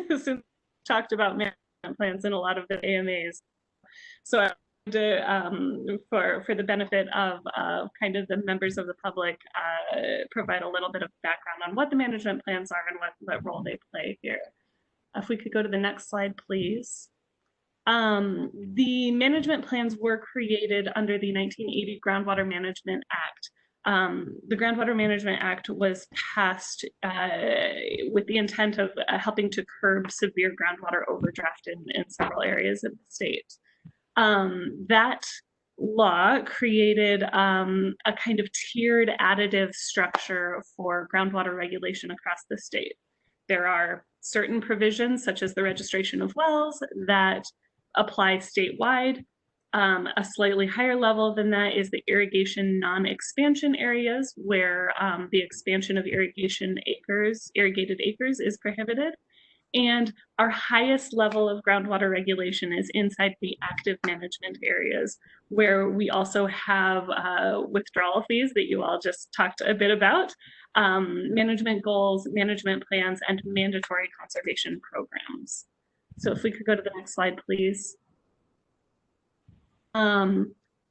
since we talked about management plans in a lot of the AMAs. So for the benefit of kind of the members of the public, provide a little bit of background on what the management plans are and what role they play here. If we could go to the next slide, please. The management plans were created under the 1980 Groundwater Management Act. The Groundwater Management Act was passed with the intent of helping to curb severe groundwater overdraft in several areas of the state. That law created a kind of tiered additive structure for groundwater regulation across the state. There are certain provisions, such as the registration of wells, that apply statewide. A slightly higher level than that is the irrigation non-expansion areas, where the expansion of irrigated acres is prohibited. And our highest level of groundwater regulation is inside the active management areas, where we also have withdrawal fees that you all just talked a bit about, management goals, management plans, and mandatory conservation programs. So if we could go to the next slide, please.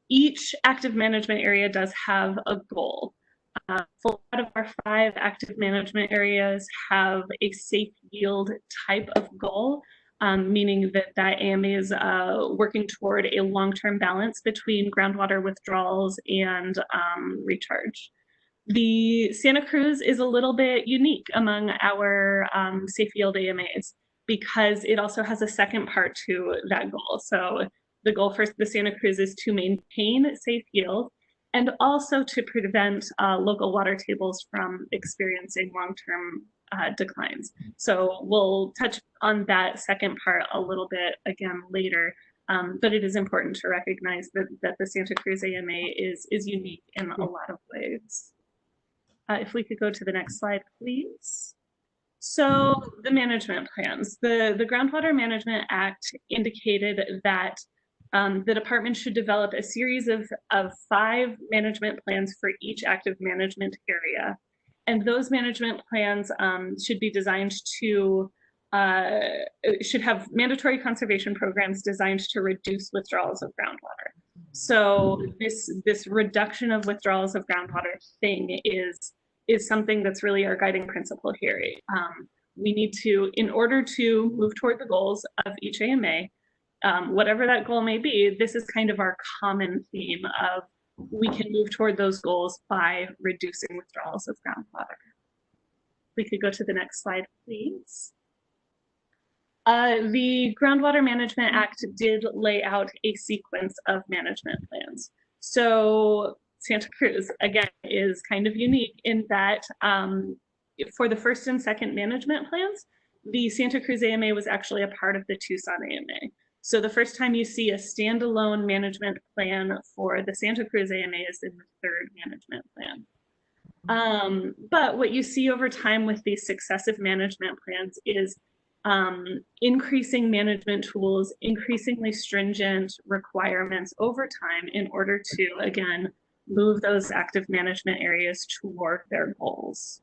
Each active management area does have a goal. 4 out of our 5 active management areas have a safe yield type of goal, meaning that AMA is working toward a long-term balance between groundwater withdrawals and recharge. The Santa Cruz is a little bit unique among our safe yield AMAs because it also has a second part to that goal. So the goal for the Santa Cruz is to maintain safe yield and also to prevent local water tables from experiencing long-term declines. So we'll touch on that second part a little bit again later, but it is important to recognize that the Santa Cruz AMA is unique in a lot of ways. If we could go to the next slide, please. So the management plans. The Groundwater Management Act indicated that the department should develop a series of 5 management plans for each active management area. And those management plans should be designed to, should have mandatory conservation programs designed to reduce withdrawals of groundwater. So this reduction of withdrawals of groundwater thing is something that's really our guiding principle here. We need to, in order to move toward the goals of each AMA, whatever that goal may be, this is kind of our common theme of we can move toward those goals by reducing withdrawals of groundwater. We could go to the next slide, please. The Groundwater Management Act did lay out a sequence of management plans. So Santa Cruz, again, is kind of unique in that for the first and second management plans, the Santa Cruz AMA was actually a part of the Tucson AMA. So the first time you see a standalone management plan for the Santa Cruz AMA is in the third management plan. But what you see over time with these successive management plans is increasing management tools, increasingly stringent requirements over time in order to, again, move those active management areas toward their goals.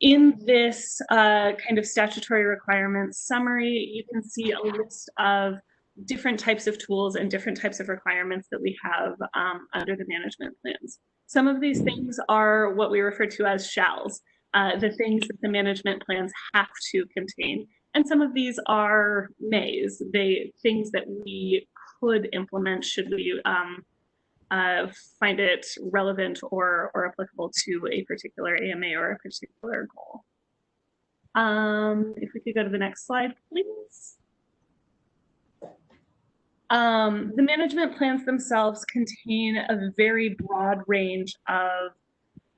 In this kind of statutory requirements summary, you can see a list of different types of tools and different types of requirements that we have under the management plans. Some of these things are what we refer to as shalls, the things that the management plans have to contain. And some of these are mays, things that we could implement should we find it relevant or applicable to a particular AMA or a particular goal. If we could go to the next slide, please. The management plans themselves contain a very broad range of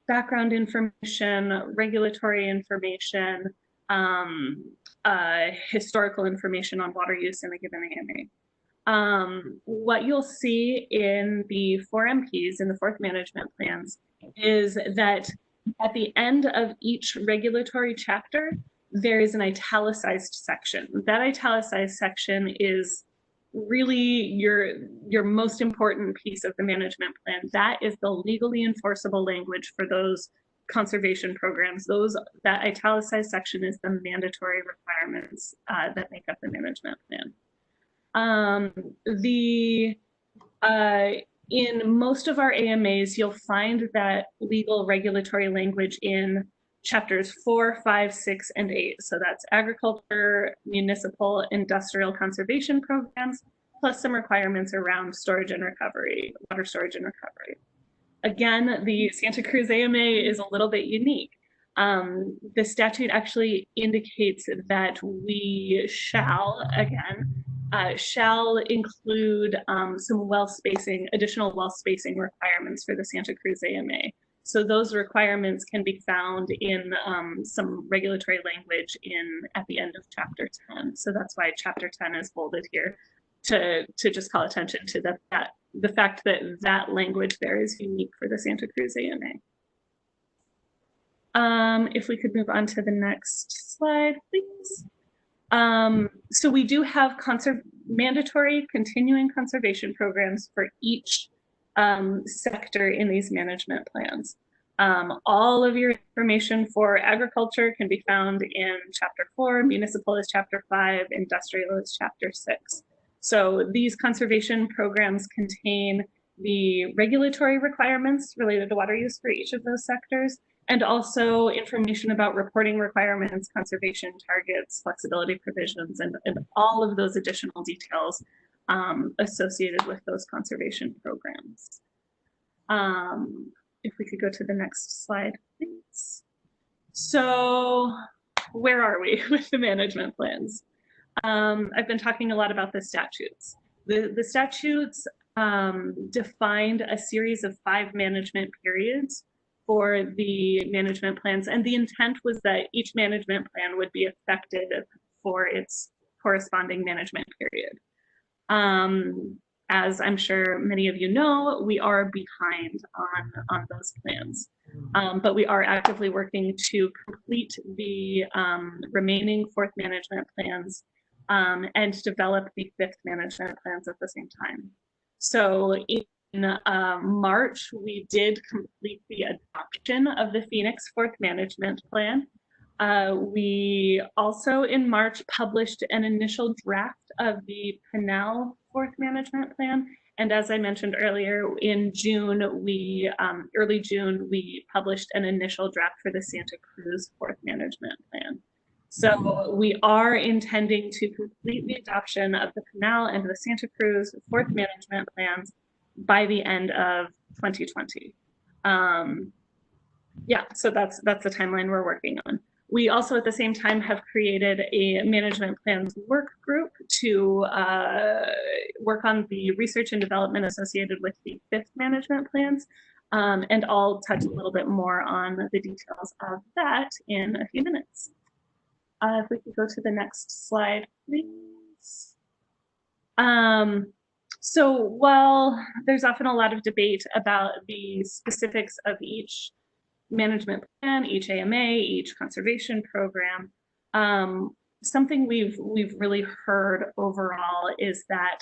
background information, regulatory information, historical information on water use in a given AMA. What you'll see in the 4 MPs, in the 4th management plans, is that at the end of each regulatory chapter, there is an italicized section. That italicized section is really your most important piece of the management plan. That is the legally enforceable language for those conservation programs. That italicized section is the mandatory requirements that make up the management plan. In most of our AMAs, you'll find that legal regulatory language in chapters 4, 5, 6, and 8. So that's agriculture, municipal, industrial conservation programs, plus some requirements around storage and recovery, water storage and recovery. Again, the Santa Cruz AMA is a little bit unique. The statute actually indicates that we shall include some well spacing, additional well spacing requirements for the Santa Cruz AMA. So those requirements can be found in some regulatory language at the end of chapter 10. So that's why chapter 10 is bolded here to just call attention to the fact that that language there is unique for the Santa Cruz AMA. If we could move on to the next slide, please. So we do have mandatory continuing conservation programs for each sector in these management plans. All of your information for agriculture can be found in chapter 4, municipal is chapter 5, industrial is chapter 6. So these conservation programs contain the regulatory requirements related to water use for each of those sectors, and also information about reporting requirements, conservation targets, flexibility provisions, and all of those additional details associated with those conservation programs. If we could go to the next slide, please. So where are we with the management plans? I've been talking a lot about the statutes. The statutes defined a series of 5 management periods for the management plans, and the intent was that each management plan would be effective for its corresponding management period. As I'm sure many of you know, we are behind on those plans, but we are actively working to complete the remaining 4th management plans and develop the 5th management plans at the same time. So in March, we did complete the adoption of the Phoenix 4th management plan. We also in March published an initial draft of the Pinal 4th management plan. And as I mentioned earlier, in June, early June, we published an initial draft for the Santa Cruz 4th management plan. So we are intending to complete the adoption of the Pinal and the Santa Cruz 4th management plans by the end of 2020. Yeah, so that's the timeline we're working on. We also at the same time have created a management plans work group to work on the research and development associated with the 5th management plans. And I'll touch a little bit more on the details of that in a few minutes. If we could go to the next slide, please. So while there's often a lot of debate about the specifics of each management plan, each AMA, each conservation program, something we've really heard overall is that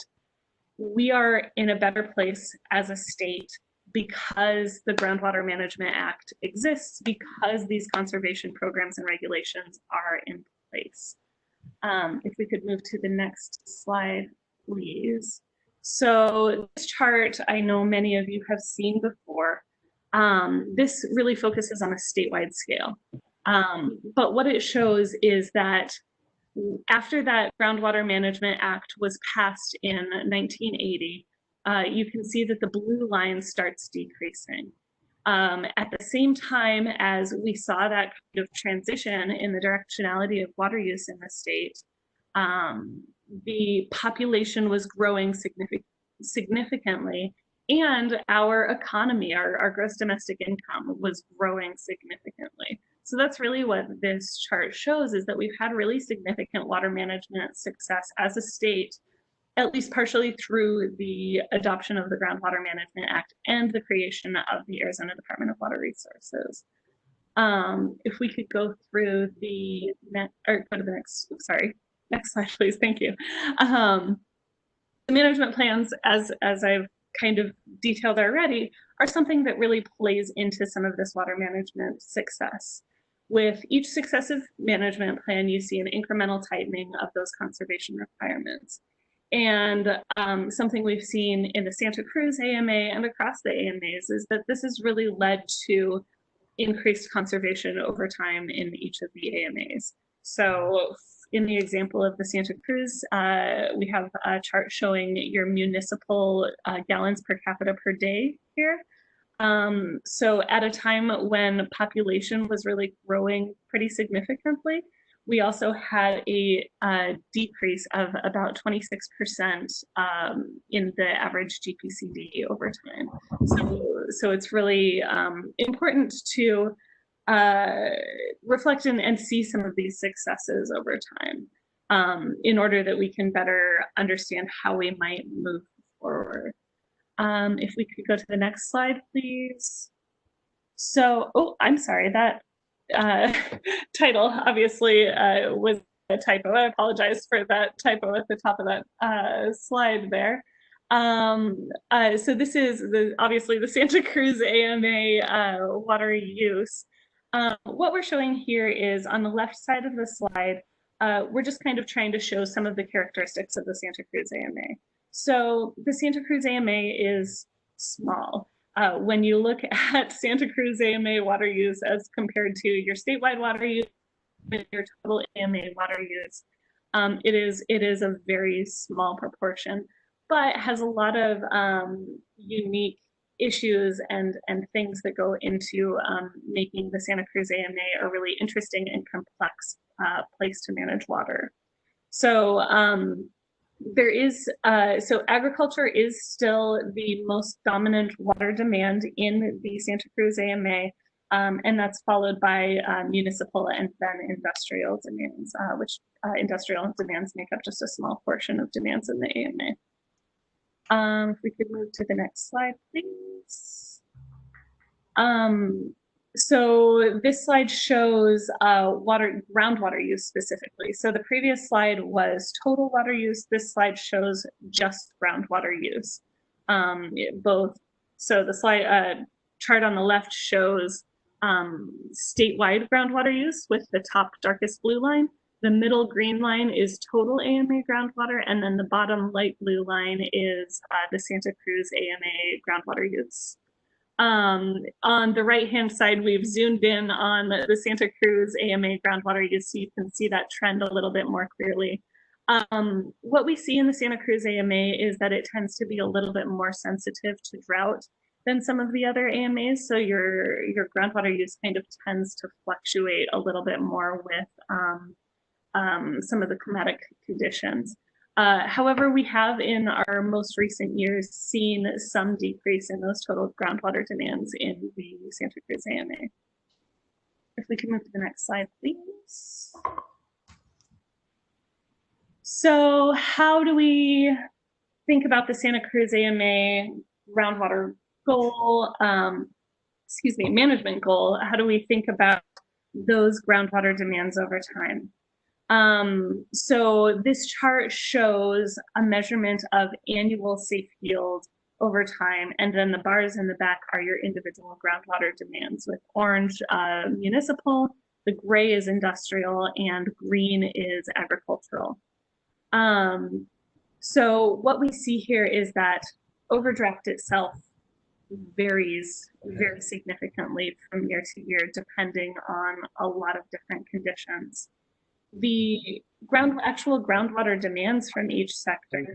we are in a better place as a state because the Groundwater Management Act exists, because these conservation programs and regulations are in place. If we could move to the next slide, please. So this chart, I know many of you have seen before. This really focuses on a statewide scale. But what it shows is that after that Groundwater Management Act was passed in 1980, you can see that the blue line starts decreasing. At the same time as we saw that kind of transition in the directionality of water use in the state, the population was growing significantly, and our economy, our gross domestic income, was growing significantly. So that's really what this chart shows, is that we've had really significant water management success as a state, at least partially through the adoption of the Groundwater Management Act and the creation of the Arizona Department of Water Resources. If we could go through the next, or go to the next, sorry, next slide, please, thank you. The management plans, as I've kind of detailed already, are something that really plays into some of this water management success. With each successive management plan, you see an incremental tightening of those conservation requirements. And something we've seen in the Santa Cruz AMA and across the AMAs is that this has really led to increased conservation over time in each of the AMAs. So in the example of the Santa Cruz, we have a chart showing your municipal gallons per capita per day here. So at a time when population was really growing pretty significantly, we also had a decrease of about 26% in the average GPCD over time. So it's really important to reflect and see some of these successes over time in order that we can better understand how we might move forward. If we could go to the next slide, please. So, oh, I'm sorry, that title obviously was a typo. I apologize for that typo at the top of that slide there. So this is obviously the Santa Cruz AMA water use. What we're showing here is on the left side of the slide, we're just kind of trying to show some of the characteristics of the Santa Cruz AMA. So the Santa Cruz AMA is small. When you look at Santa Cruz AMA water use as compared to your statewide water use, your total AMA water use, it is a very small proportion, but has a lot of unique issues and things that go into making the Santa Cruz AMA a really interesting and complex place to manage water. So there is, so agriculture is still the most dominant water demand in the Santa Cruz AMA, and that's followed by municipal and then industrial demands, which industrial demands make up just a small portion of demands in the AMA. If we could move to the next slide, please. So this slide shows groundwater use specifically. So the previous slide was total water use. This slide shows just groundwater use. So the slide chart on the left shows statewide groundwater use with the top darkest blue line. The middle green line is total AMA groundwater, and then the bottom light blue line is the Santa Cruz AMA groundwater use. On the right-hand side, we've zoomed in on the Santa Cruz AMA groundwater use, so you can see that trend a little bit more clearly. What we see in the Santa Cruz AMA is that it tends to be a little bit more sensitive to drought than some of the other AMAs, so your groundwater use kind of tends to fluctuate a little bit more with some of the climatic conditions. However, we have in our most recent years seen some decrease in those total groundwater demands in the Santa Cruz AMA. If we can move to the next slide, please. So how do we think about the Santa Cruz AMA groundwater goal, management goal? How do we think about those groundwater demands over time? So this chart shows a measurement of annual safe yield over time, and then the bars in the back are your individual groundwater demands, with orange municipal, the gray is industrial, and green is agricultural. So what we see here is that overdraft itself varies very significantly from year to year, depending on a lot of different conditions. The actual groundwater demands from each sector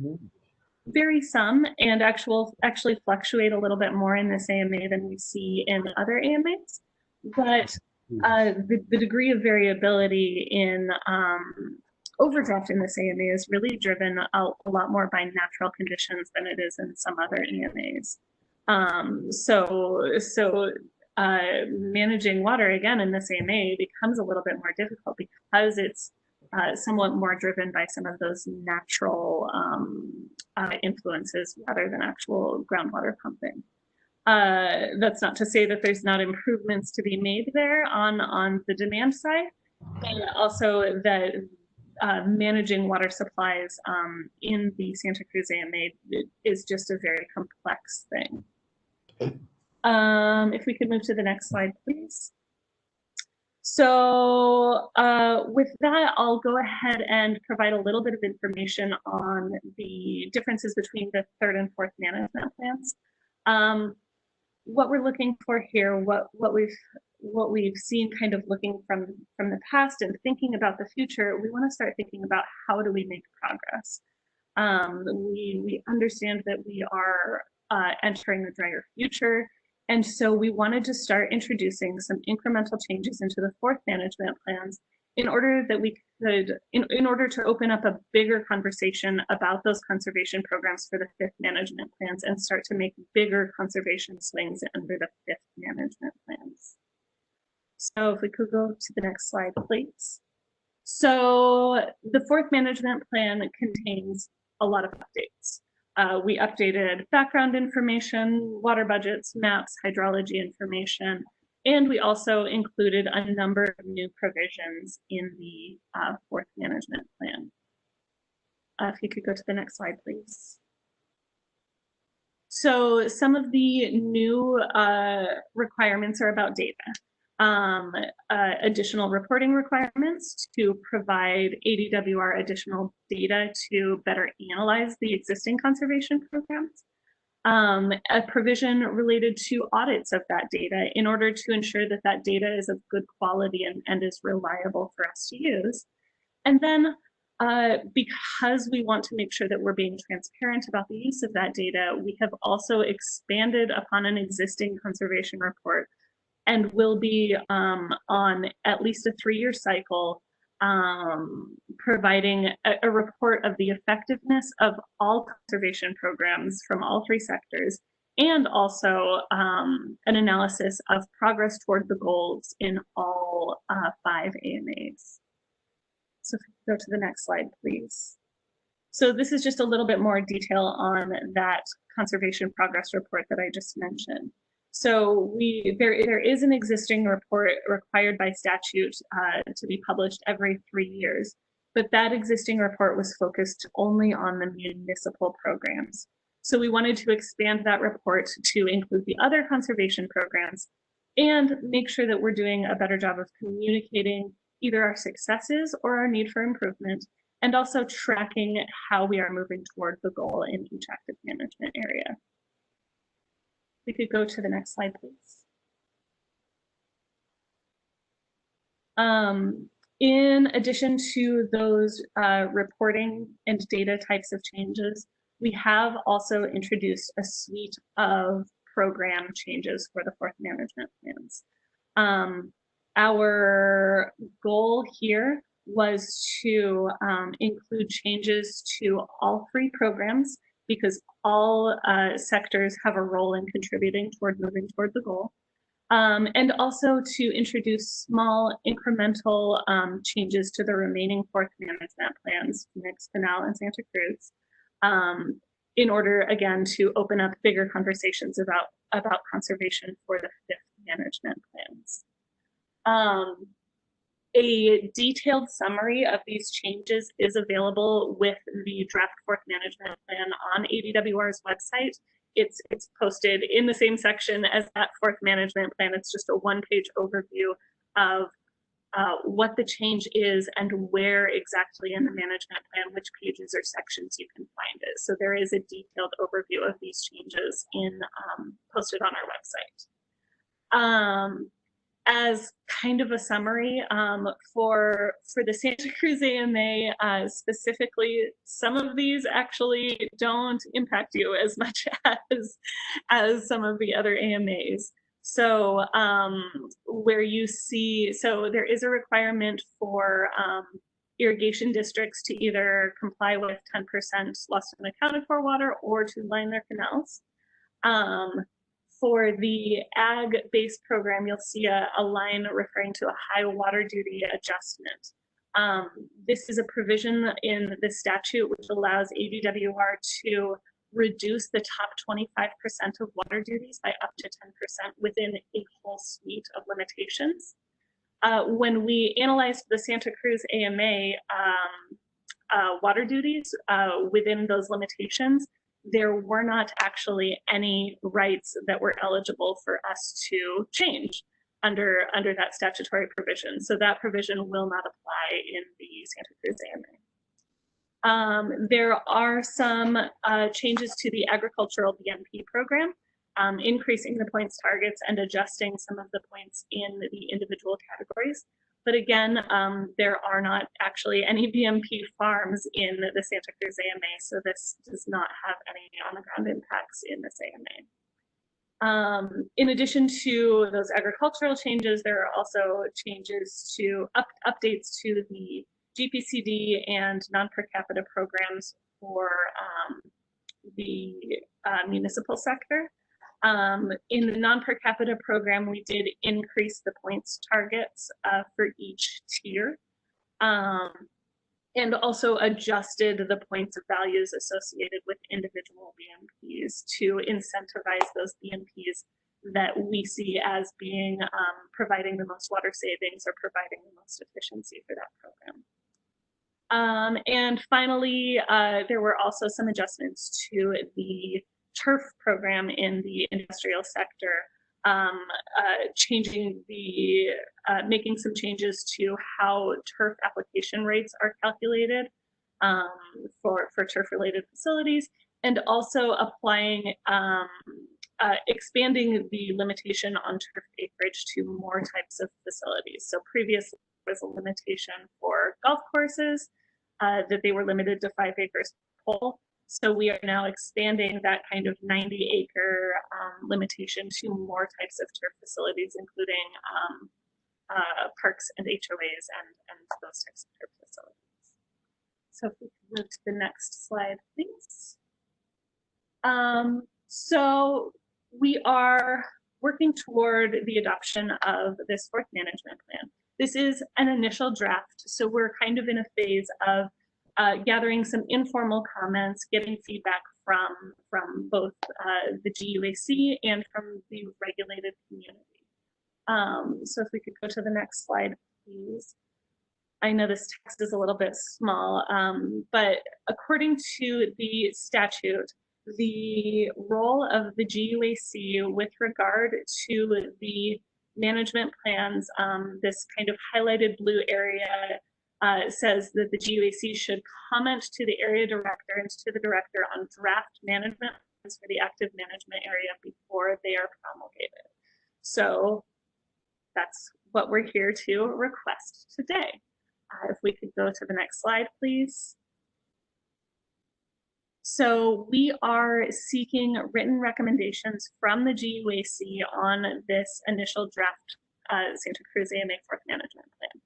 vary some, and actually fluctuate a little bit more in this AMA than we see in other AMAs. But the degree of variability in overdraft in this AMA is really driven a lot more by natural conditions than it is in some other AMAs. Managing water again in this AMA becomes a little bit more difficult because it's somewhat more driven by some of those natural influences rather than actual groundwater pumping. That's not to say that there's not improvements to be made there on the demand side, but also that managing water supplies in the Santa Cruz AMA is just a very complex thing. If we could move to the next slide, please. So with that, I'll go ahead and provide a little bit of information on the differences between the third and fourth management plans. What we're looking for here, what we've seen kind of looking from the past and thinking about the future, we want to start thinking about how do we make progress. We understand that we are entering the drier future. And so we wanted to start introducing some incremental changes into the fourth management plans in order that we could, in order to open up a bigger conversation about those conservation programs for the fifth management plans and start to make bigger conservation swings under the fifth management plans. So if we could go to the next slide, please. So the fourth management plan contains a lot of updates. We updated background information, water budgets, maps, hydrology information, and we also included a number of new provisions in the fourth management plan. If you could go to the next slide, please. So some of the new requirements are about data. Additional reporting requirements to provide ADWR additional data to better analyze the existing conservation programs. A provision related to audits of that data in order to ensure that that data is of good quality and is reliable for us to use. And then because we want to make sure that we're being transparent about the use of that data, we have also expanded upon an existing conservation report and will be on at least a 3-year cycle, providing a report of the effectiveness of all conservation programs from all 3 sectors, and also an analysis of progress toward the goals in all 5 AMAs. So if we go to the next slide, please. So this is just a little bit more detail on that conservation progress report that I just mentioned. So there is an existing report required by statute to be published every 3 years, but that existing report was focused only on the municipal programs. So we wanted to expand that report to include the other conservation programs and make sure that we're doing a better job of communicating either our successes or our need for improvement, and also tracking how we are moving toward the goal in each active management area. We could go to the next slide, please. In addition to those reporting and data types of changes, we have also introduced a suite of program changes for the fourth management plans. Our goal here was to include changes to all 3 programs, because all sectors have a role in contributing toward moving toward the goal. And also to introduce small incremental changes to the remaining fourth management plans, Phoenix, Pinal, and Santa Cruz, in order, again, to open up bigger conversations about conservation for the fifth management plans. A detailed summary of these changes is available with the draft fourth management plan on ADWR's website. It's posted in the same section as that fourth management plan. It's just a one-page overview of what the change is and where exactly in the management plan, which pages or sections you can find it. So there is a detailed overview of these changes posted on our website. As kind of a summary, for the Santa Cruz AMA specifically, some of these actually don't impact you as much as some of the other AMAs. So where you see, so there is a requirement for irrigation districts to either comply with 10% lost and accounted for water or to line their canals. For the ag-based program, you'll see a line referring to a high water duty adjustment. This is a provision in the statute which allows ADWR to reduce the top 25% of water duties by up to 10% within a whole suite of limitations. When we analyzed the Santa Cruz AMA water duties within those limitations, there were not actually any rights that were eligible for us to change under that statutory provision. So that provision will not apply in the Santa Cruz AMA. There are some changes to the agricultural BMP program, increasing the points targets and adjusting some of the points in the individual categories. But again, there are not actually any BMP farms in the Santa Cruz AMA, so this does not have any on-the-ground impacts in this AMA. In addition to those agricultural changes, there are also changes to updates to the GPCD and non-per capita programs for the municipal sector. In the non-per capita program, we did increase the points targets for each tier, and also adjusted the points of values associated with individual BMPs to incentivize those BMPs that we see as being providing the most water savings or providing the most efficiency for that program. And finally, there were also some adjustments to the turf program in the industrial sector, making some changes to how turf application rates are calculated for turf-related facilities, and also applying, expanding the limitation on turf acreage to more types of facilities. So previously there was a limitation for golf courses that they were limited to 5 acres per hole. So we are now expanding that kind of 90-acre limitation to more types of turf facilities, including parks and HOAs and those types of turf facilities. So if we can move to the next slide, please. So we are working toward the adoption of this fourth management plan. This is an initial draft, so we're kind of in a phase of gathering some informal comments, getting feedback from both the GUAC and from the regulated community. So if we could go to the next slide, please. I know this text is a little bit small, but according to the statute, the role of the GUAC with regard to the management plans, this kind of highlighted blue area says that the GUAC should comment to the area director and to the director on draft management plans for the active management area before they are promulgated. So that's what we're here to request today. If we could go to the next slide, please. So we are seeking written recommendations from the GUAC on this initial draft Santa Cruz AMA fourth management plan.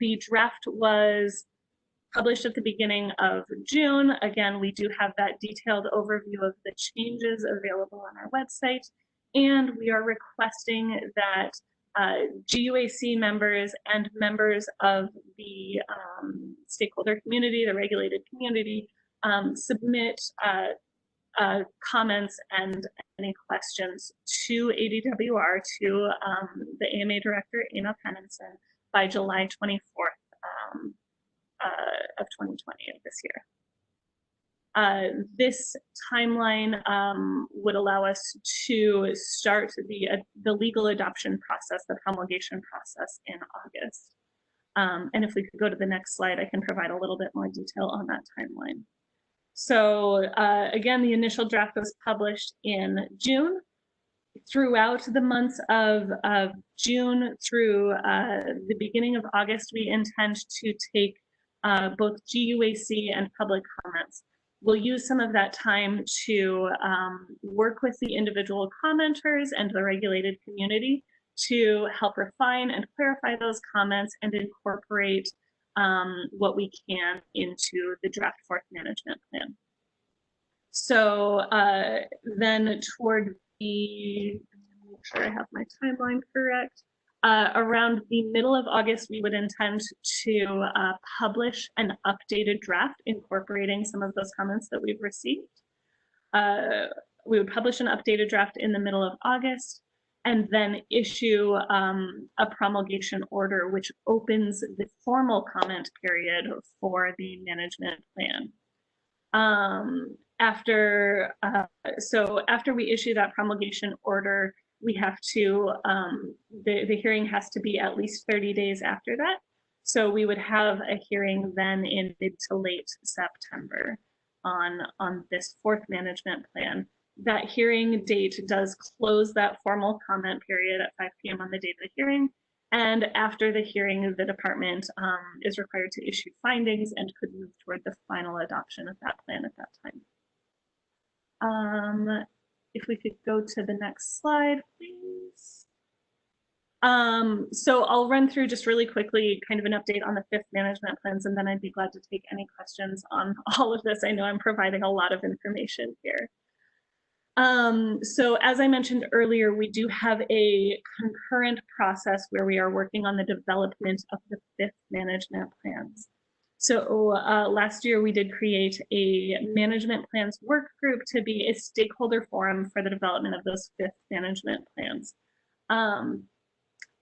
The draft was published at the beginning of June. Again, we do have that detailed overview of the changes available on our website, and we are requesting that GUAC members and members of the stakeholder community, the regulated community, submit comments and any questions to ADWR, to the AMA Director, Ina Penninson, by July 24th of 2020 of this year. This timeline would allow us to start the legal adoption process, the promulgation process in August. And if we could go to the next slide, I can provide a little bit more detail on that timeline. So again, the initial draft was published in June. Throughout the months of June through the beginning of August, we intend to take both GUAC and public comments. We'll use some of that time to work with the individual commenters and the regulated community to help refine and clarify those comments and incorporate what we can into the draft fourth management plan. So then toward the, make sure I have my timeline correct, around the middle of August, we would intend to publish an updated draft incorporating some of those comments that we've received. We would publish an updated draft in the middle of August and then issue a promulgation order which opens the formal comment period for the management plan. After we issue that promulgation order, we have to, the hearing has to be at least 30 days after that. So we would have a hearing then in mid to late September on this fourth management plan. That hearing date does close that formal comment period at 5 p.m. on the date of the hearing. And after the hearing, the department is required to issue findings and could move toward the final adoption of that plan at that time. If we could go to the next slide, please. So I'll run through just really quickly kind of an update on the fifth management plans, and then I'd be glad to take any questions on all of this. I know I'm providing a lot of information here. So as I mentioned earlier, we do have a concurrent process where we are working on the development of the fifth management plans. So last year we did create a management plans work group to be a stakeholder forum for the development of those fifth management plans.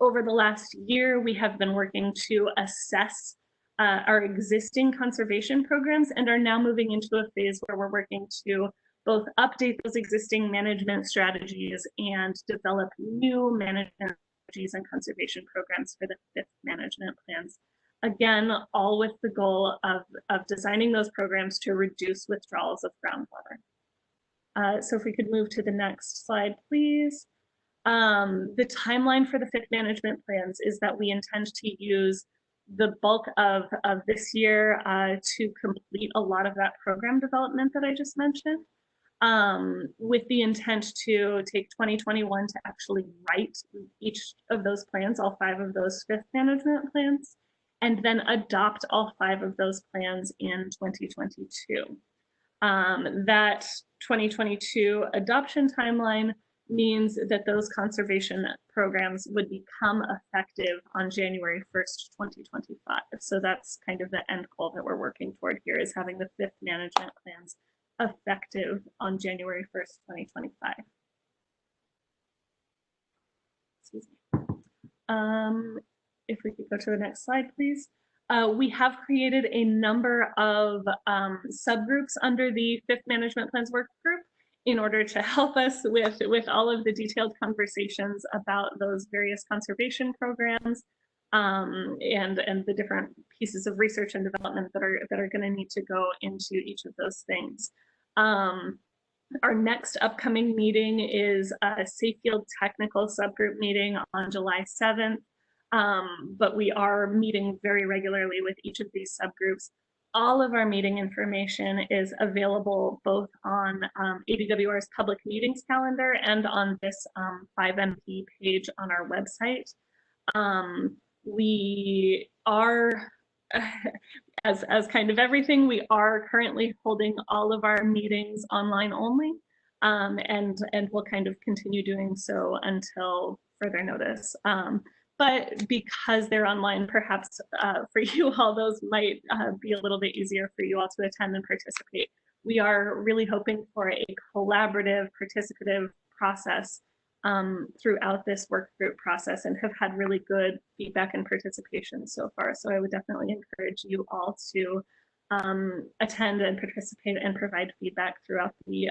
Over the last year, we have been working to assess our existing conservation programs and are now moving into a phase where we're working to both update those existing management strategies and develop new management strategies and conservation programs for the fifth management plans. Again, all with the goal of designing those programs to reduce withdrawals of groundwater. So if we could move to the next slide, please. The timeline for the fifth management plans is that we intend to use the bulk of this year to complete a lot of that program development that I just mentioned, with the intent to take 2021 to actually write each of those plans, all 5 of those fifth management plans, and then adopt all 5 of those plans in 2022. That 2022 adoption timeline means that those conservation programs would become effective on January 1st, 2025. So that's kind of the end goal that we're working toward here, is having the fifth management plans effective on January 1st, 2025. Excuse me. If we could go to the next slide, please. We have created a number of subgroups under the fifth management plans work group in order to help us with all of the detailed conversations about those various conservation programs and the different pieces of research and development that are going to need to go into each of those things. Our next upcoming meeting is a Safe Field Technical Subgroup meeting on July 7th. But we are meeting very regularly with each of these subgroups. All of our meeting information is available both on ADWR's public meetings calendar and on this 5MP page on our website. We are, as kind of everything, we are currently holding all of our meetings online only, and we'll kind of continue doing so until further notice. But because they're online, perhaps for you all, those might be a little bit easier for you all to attend and participate. We are really hoping for a collaborative, participative process throughout this work group process and have had really good feedback and participation so far. So I would definitely encourage you all to attend and participate and provide feedback throughout the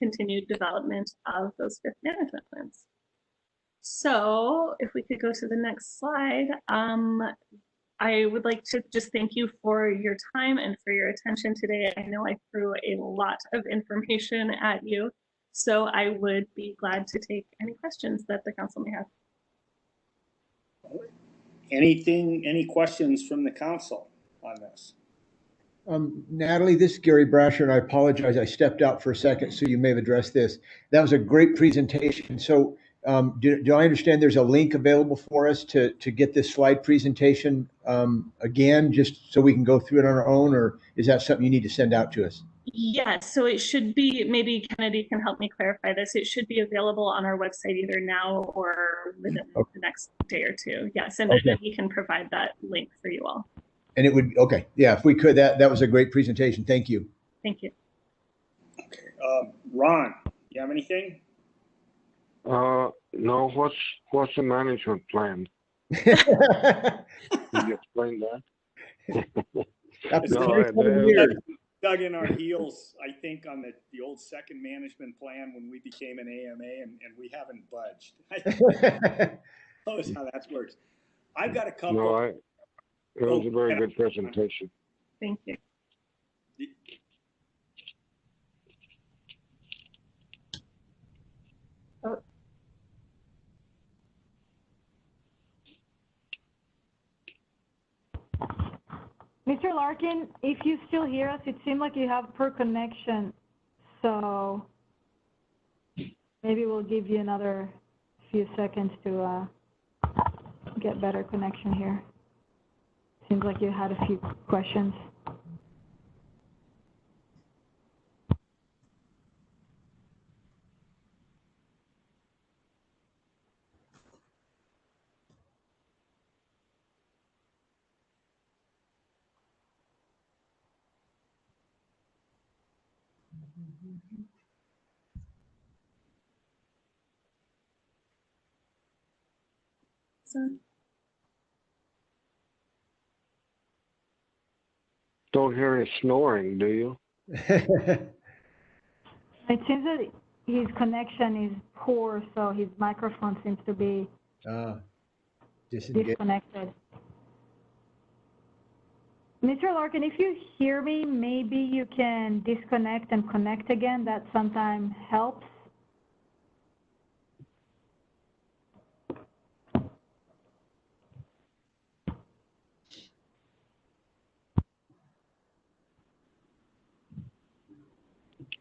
continued development of those fifth management plans. So if we could go to the next slide, I would like to just thank you for your time and for your attention today. I know I threw a lot of information at you, so I would be glad to take any questions that the council may have. Any questions from the council on this? Natalie, this is Gary Brasher, and I apologize. I stepped out for a second, so you may have addressed this. That was a great presentation. So do I understand there's a link available for us to get this slide presentation again, just so we can go through it on our own, or is that something you need to send out to us? Yes, so it should be, maybe Kennedy can help me clarify this. It should be available on our website either now or within the next day or two. Yes, and then we can provide that link for you all. And it would, okay, yeah, if we could, that was a great presentation. Thank you. Thank you. Okay, Ron, you have anything? No, what's the management plan? Can you explain that? Dug in our heels, I think, on the old second management plan when we became an AMA, and we haven't budged. That's how that works. I've got a couple. No, it was a very good presentation. Thank you. Mr. Larkin, if you still hear us, it seemed like you have poor connection. So maybe we'll give you another few seconds to get better connection here. Seems like you had a few questions. Don't hear any snoring, do you? It seems that his connection is poor, so his microphone seems to be disconnected. Mr. Larkin, if you hear me, maybe you can disconnect and connect again. That sometimes helps.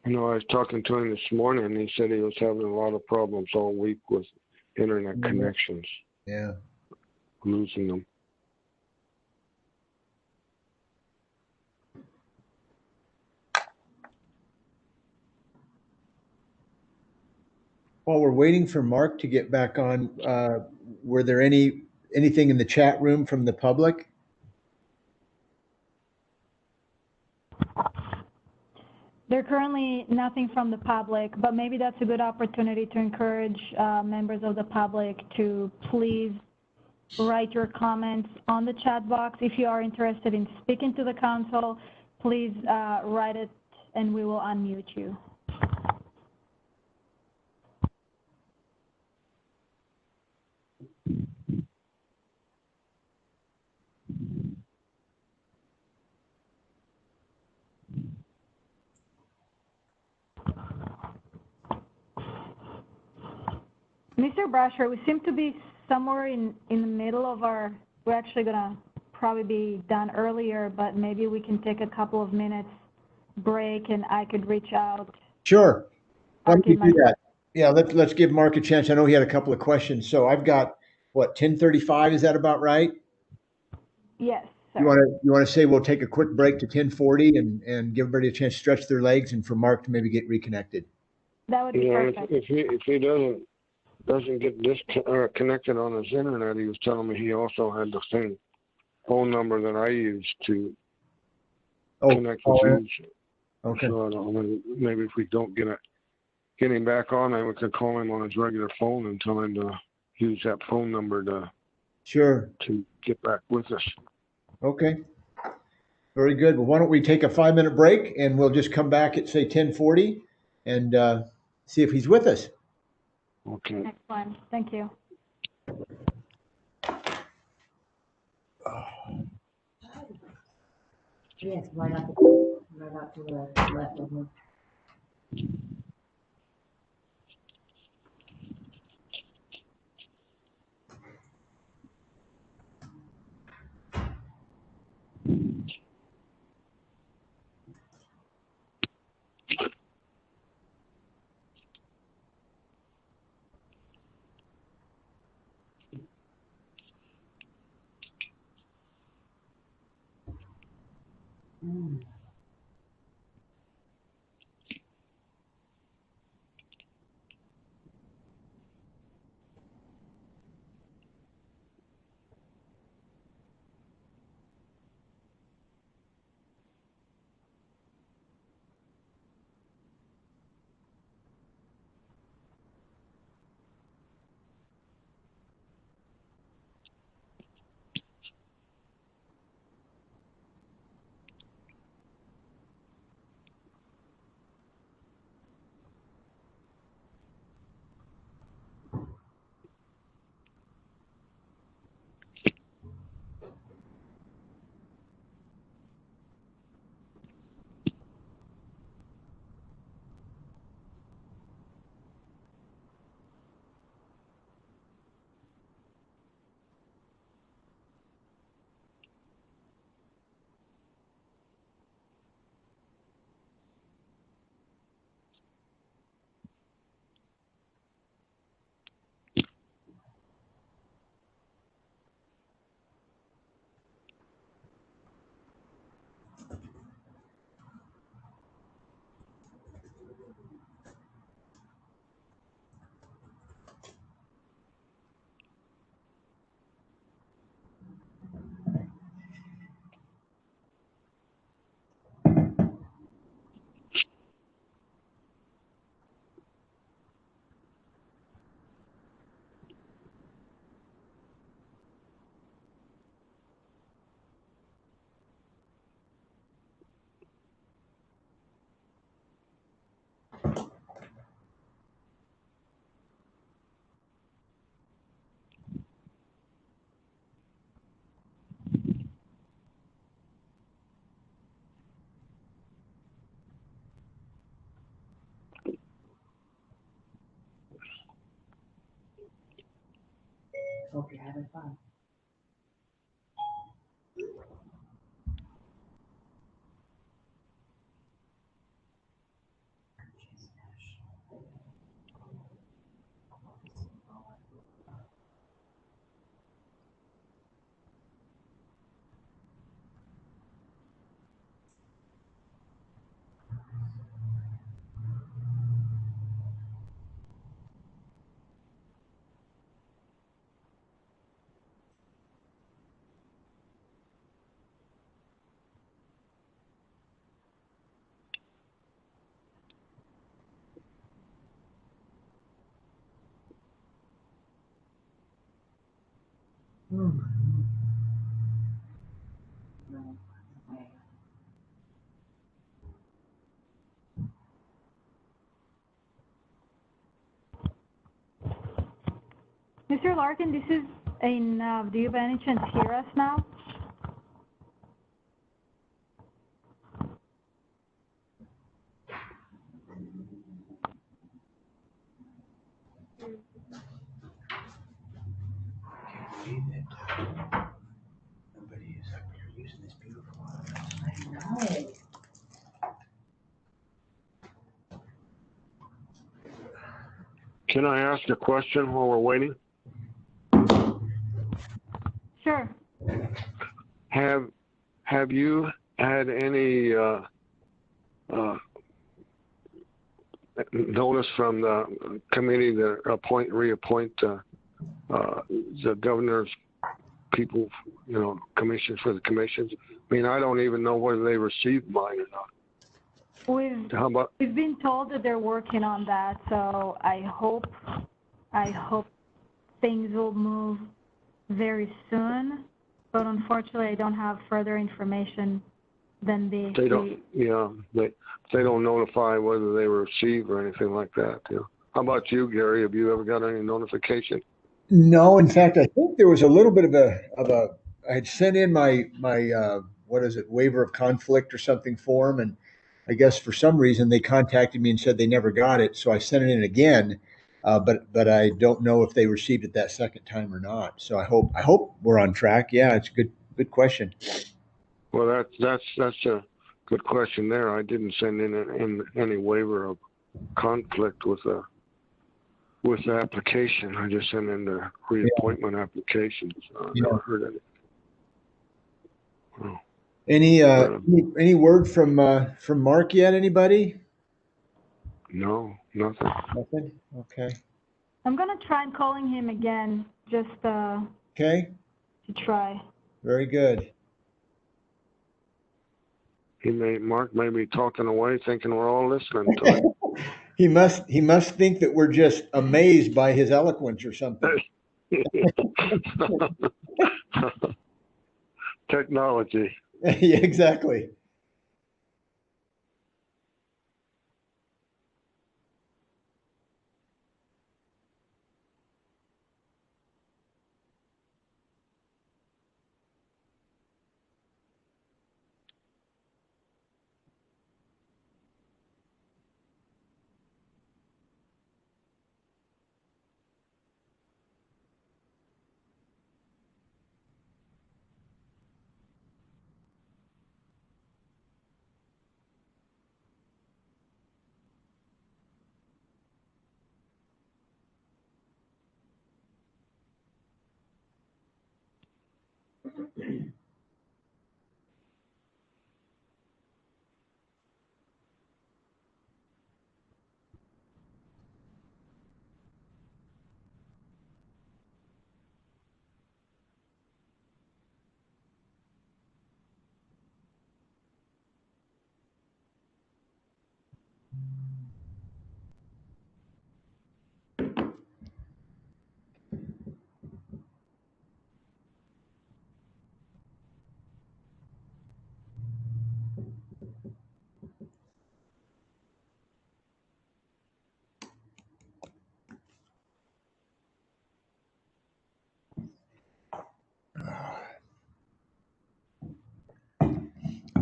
You know, I was talking to him this morning, and he said he was having a lot of problems all week with internet connections. Yeah. Losing them. While we're waiting for Mark to get back on, were there anything in the chat room from the public? There's currently nothing from the public, but maybe that's a good opportunity to encourage members of the public to please write your comments on the chat box. If you are interested in speaking to the council, please write it and we will unmute you. Mr. Brasher, we seem to be somewhere in the middle of our, we're actually gonna probably be done earlier, but maybe we can take a couple of minutes break and I could reach out. Sure. Why don't you do that? Yeah, let's give Mark a chance. I know he had a couple of questions. So I've got, what, 10:35, is that about right? Yes, sir. You want to say we'll take a quick break to 10:40 and give everybody a chance to stretch their legs and for Mark to maybe get reconnected? That would be perfect. If he doesn't get connected on his internet, he was telling me he also had the same phone number that I used to connect with you. Okay. So I don't know, maybe if we don't get get him back on, and we can call him on his regular phone and tell him to use that phone number to get back with us. Okay. Very good. Well, why don't we take a 5-minute break and we'll just come back at say 10:40 and see if he's with us. Okay. Excellent. Thank you. Yes, right up to the left of him. Hope you're having fun. Mr. Larkin, this is a, do you by any chance hear us now? Nobody is up here using this beautiful. I know. Can I ask a question while we're waiting? Sure. Have you had any notice from the committee that reappoint the governor's people, you know, commissions for the commissions? I mean, I don't even know whether they received mine or not. We've been told that they're working on that, so I hope things will move very soon. But unfortunately, I don't have further information than the. They don't. Yeah, they don't notify whether they were received or anything like that. Yeah. How about you, Gary? Have you ever got any notification? No, in fact, I think there was a little bit of I had sent in my what is it, waiver of conflict or something form, and I guess for some reason they contacted me and said they never got it, so I sent it in again, but I don't know if they received it that second time or not. So I hope we're on track. Yeah, it's a good question. Well, that's a good question there. I didn't send in any waiver of conflict with the application. I just sent in the reappointment application. So I never heard of it. Oh. Any word from Mark yet? Anybody? No, nothing. Nothing. Okay. I'm gonna try and calling him again, just okay. To try. Very good. Mark may be talking away, thinking we're all listening to him. He must think that we're just amazed by his eloquence or something. Technology. Yeah, exactly.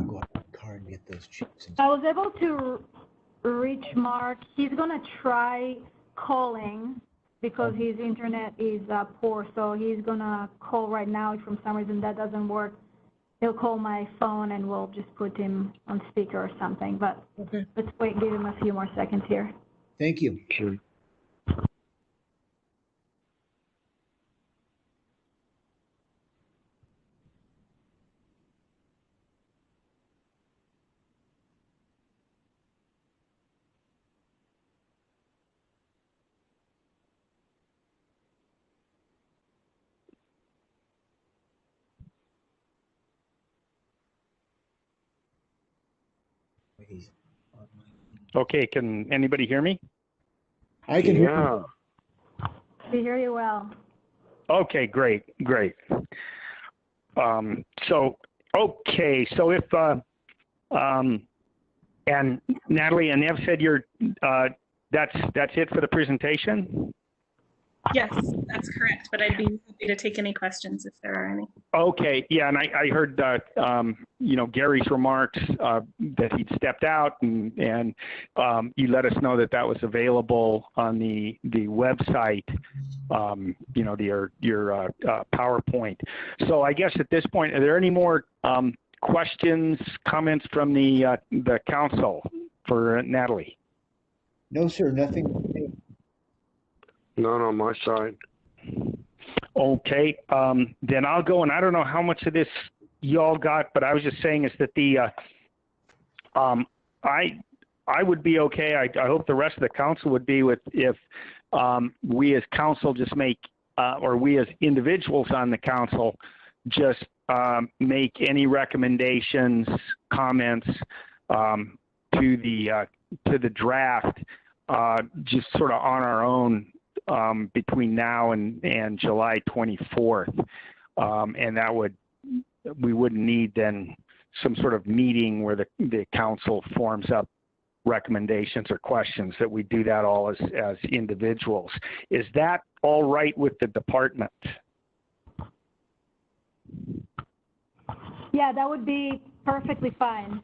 Go out to the car and get those chips. I was able to reach Mark. He's gonna try calling because his internet is poor, so he's gonna call right now. If for some reason that doesn't work, he'll call my phone and we'll just put him on speaker or something. But okay. Let's wait, give him a few more seconds here. Thank you. Sure. Okay, can anybody hear me? I can hear you. We hear you well. Okay, great. So if and Natalie and Nev said you're that's it for the presentation? Yes, that's correct, but I'd be happy to take any questions if there are any. Okay, yeah, and I heard Gary's remarks that he'd stepped out, and you let us know that was available on the website, your PowerPoint. So I guess at this point, are there any more questions, comments from the council for Natalie? No, sir, nothing. None on my side. Okay, then I'll go, and I don't know how much of this y'all got, but I was just saying is that I would be okay. I hope the rest of the council would be with if we as council just make, or we as individuals on the council just make any recommendations, comments to the draft, just sort of on our own between now and July 24th, and we wouldn't need then some sort of meeting where the council forms up recommendations or questions, that we do that all as individuals. Is that all right with the department? Yeah, that would be perfectly fine.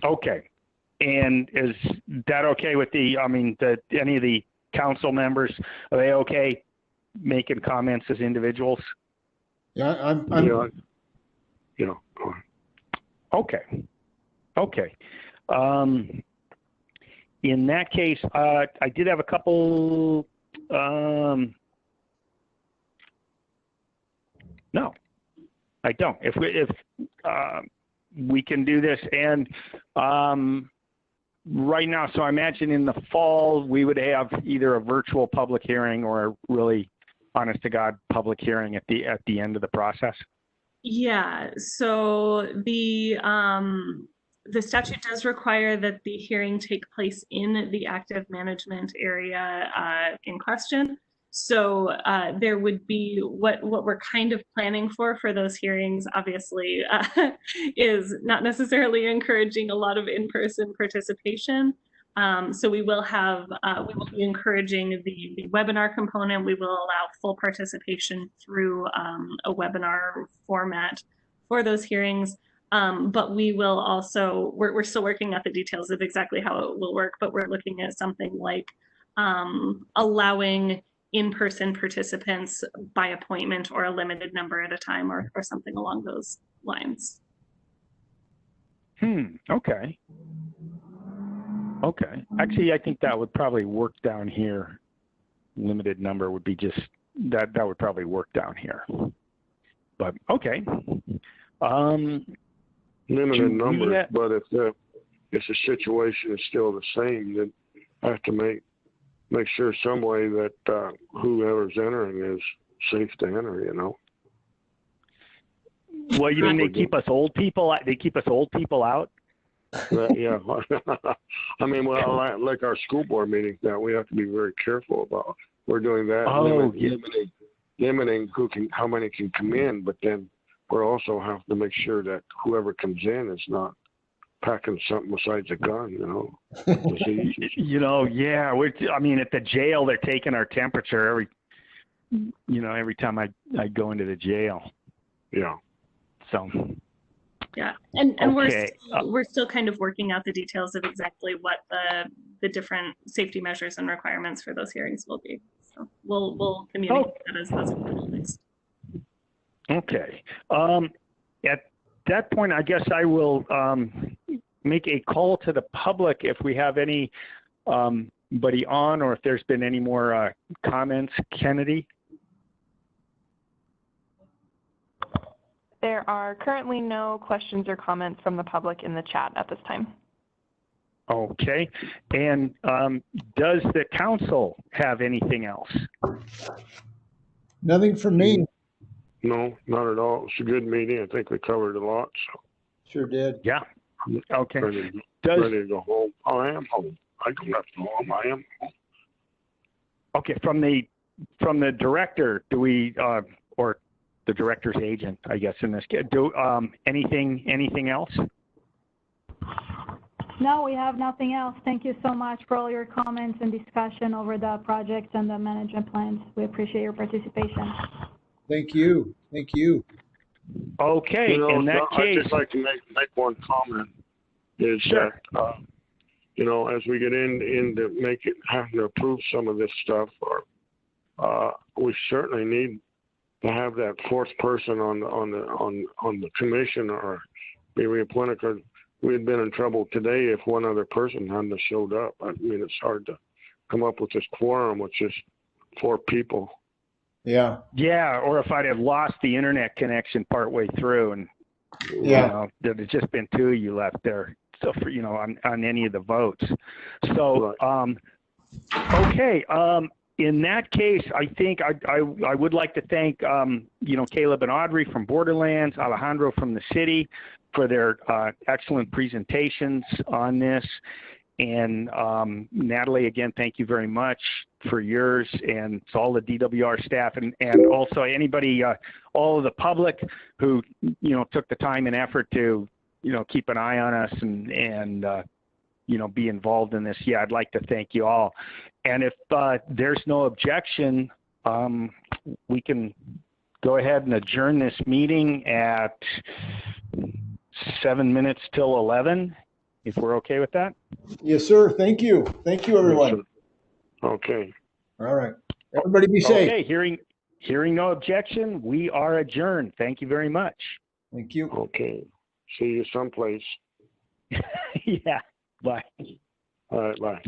Okay. And is that okay with any of the council members? Are they okay making comments as individuals? Yeah, I'm Okay. Okay. In that case, I did have a couple, no, I don't. If we can do this, and right now, so I imagine in the fall, we would have either a virtual public hearing or a really honest to God public hearing at the end of the process. Yeah, so the statute does require that the hearing take place in the active management area in question. So there would be what we're kind of planning for those hearings, obviously, is not necessarily encouraging a lot of in-person participation. So we will be encouraging the webinar component. We will allow full participation through a webinar format for those hearings. But we will also, we're still working out the details of exactly how it will work, but we're looking at something like allowing in-person participants by appointment or a limited number at a time, or something along those lines. Okay. Okay. Actually, I think that would probably work down here. Limited number would be just, that would probably work down here. But, okay. Limited numbers, but if the situation is still the same, then I have to make sure some way that whoever's entering is safe to enter, you know. Well, you mean they keep us old people? They keep us old people out? Yeah. I mean, well, like our school board meetings now, we have to be very careful about. We're doing that, limiting how many can come in, but then we also have to make sure that whoever comes in is not packing something besides a gun, you know. You know, yeah. I mean, at the jail, they're taking our temperature every time I go into the jail. Yeah. So. Yeah, and okay. we're still kind of working out the details of exactly what the different safety measures and requirements for those hearings will be. So we'll communicate that as those are next. Okay. At that point, I guess I will make a call to the public if we have anybody on, or if there's been any more comments. Kennedy? There are currently no questions or comments from the public in the chat at this time. Okay. And does the council have anything else? Nothing from me. No, not at all. It's a good meeting. I think we covered a lot. So. Sure did. Yeah. Okay. Ready to go home. I am home. I don't have to go home. I am home. Okay. From the director, do we or the director's agent, I guess, in this case, do anything else? No, we have nothing else. Thank you so much for all your comments and discussion over the projects and the management plans. We appreciate your participation. Thank you. Thank you. Okay. In that case, I'd just like to make one comment. Is sure. That as we get into having to approve some of this stuff, or we certainly need to have that fourth person on the commission or be reappointed, because we'd been in trouble today if one other person hadn't showed up. I mean, it's hard to come up with this quorum with just 4 people. Yeah. Yeah, or if I'd have lost the internet connection partway through, and there'd have just been 2 of you left there. So for on any of the votes. So right. Okay. in that case, I think I would like to thank, Caleb and Audrey from Borderlands, Alejandro from the city for their excellent presentations on this. And Natalie, again, thank you very much for yours, and to all the DWR staff, and also anybody, all of the public who, took the time and effort to, keep an eye on us and be involved in this. Yeah, I'd like to thank you all. And if there's no objection, we can go ahead and adjourn this meeting at 7 minutes till 11, if we're okay with that. Yes, sir. Thank you. Thank you, everyone. Okay. All right. Everybody be safe. Okay, hearing no objection, we are adjourned. Thank you very much. Thank you. Okay. See you someplace. Yeah. Bye. All right. Bye.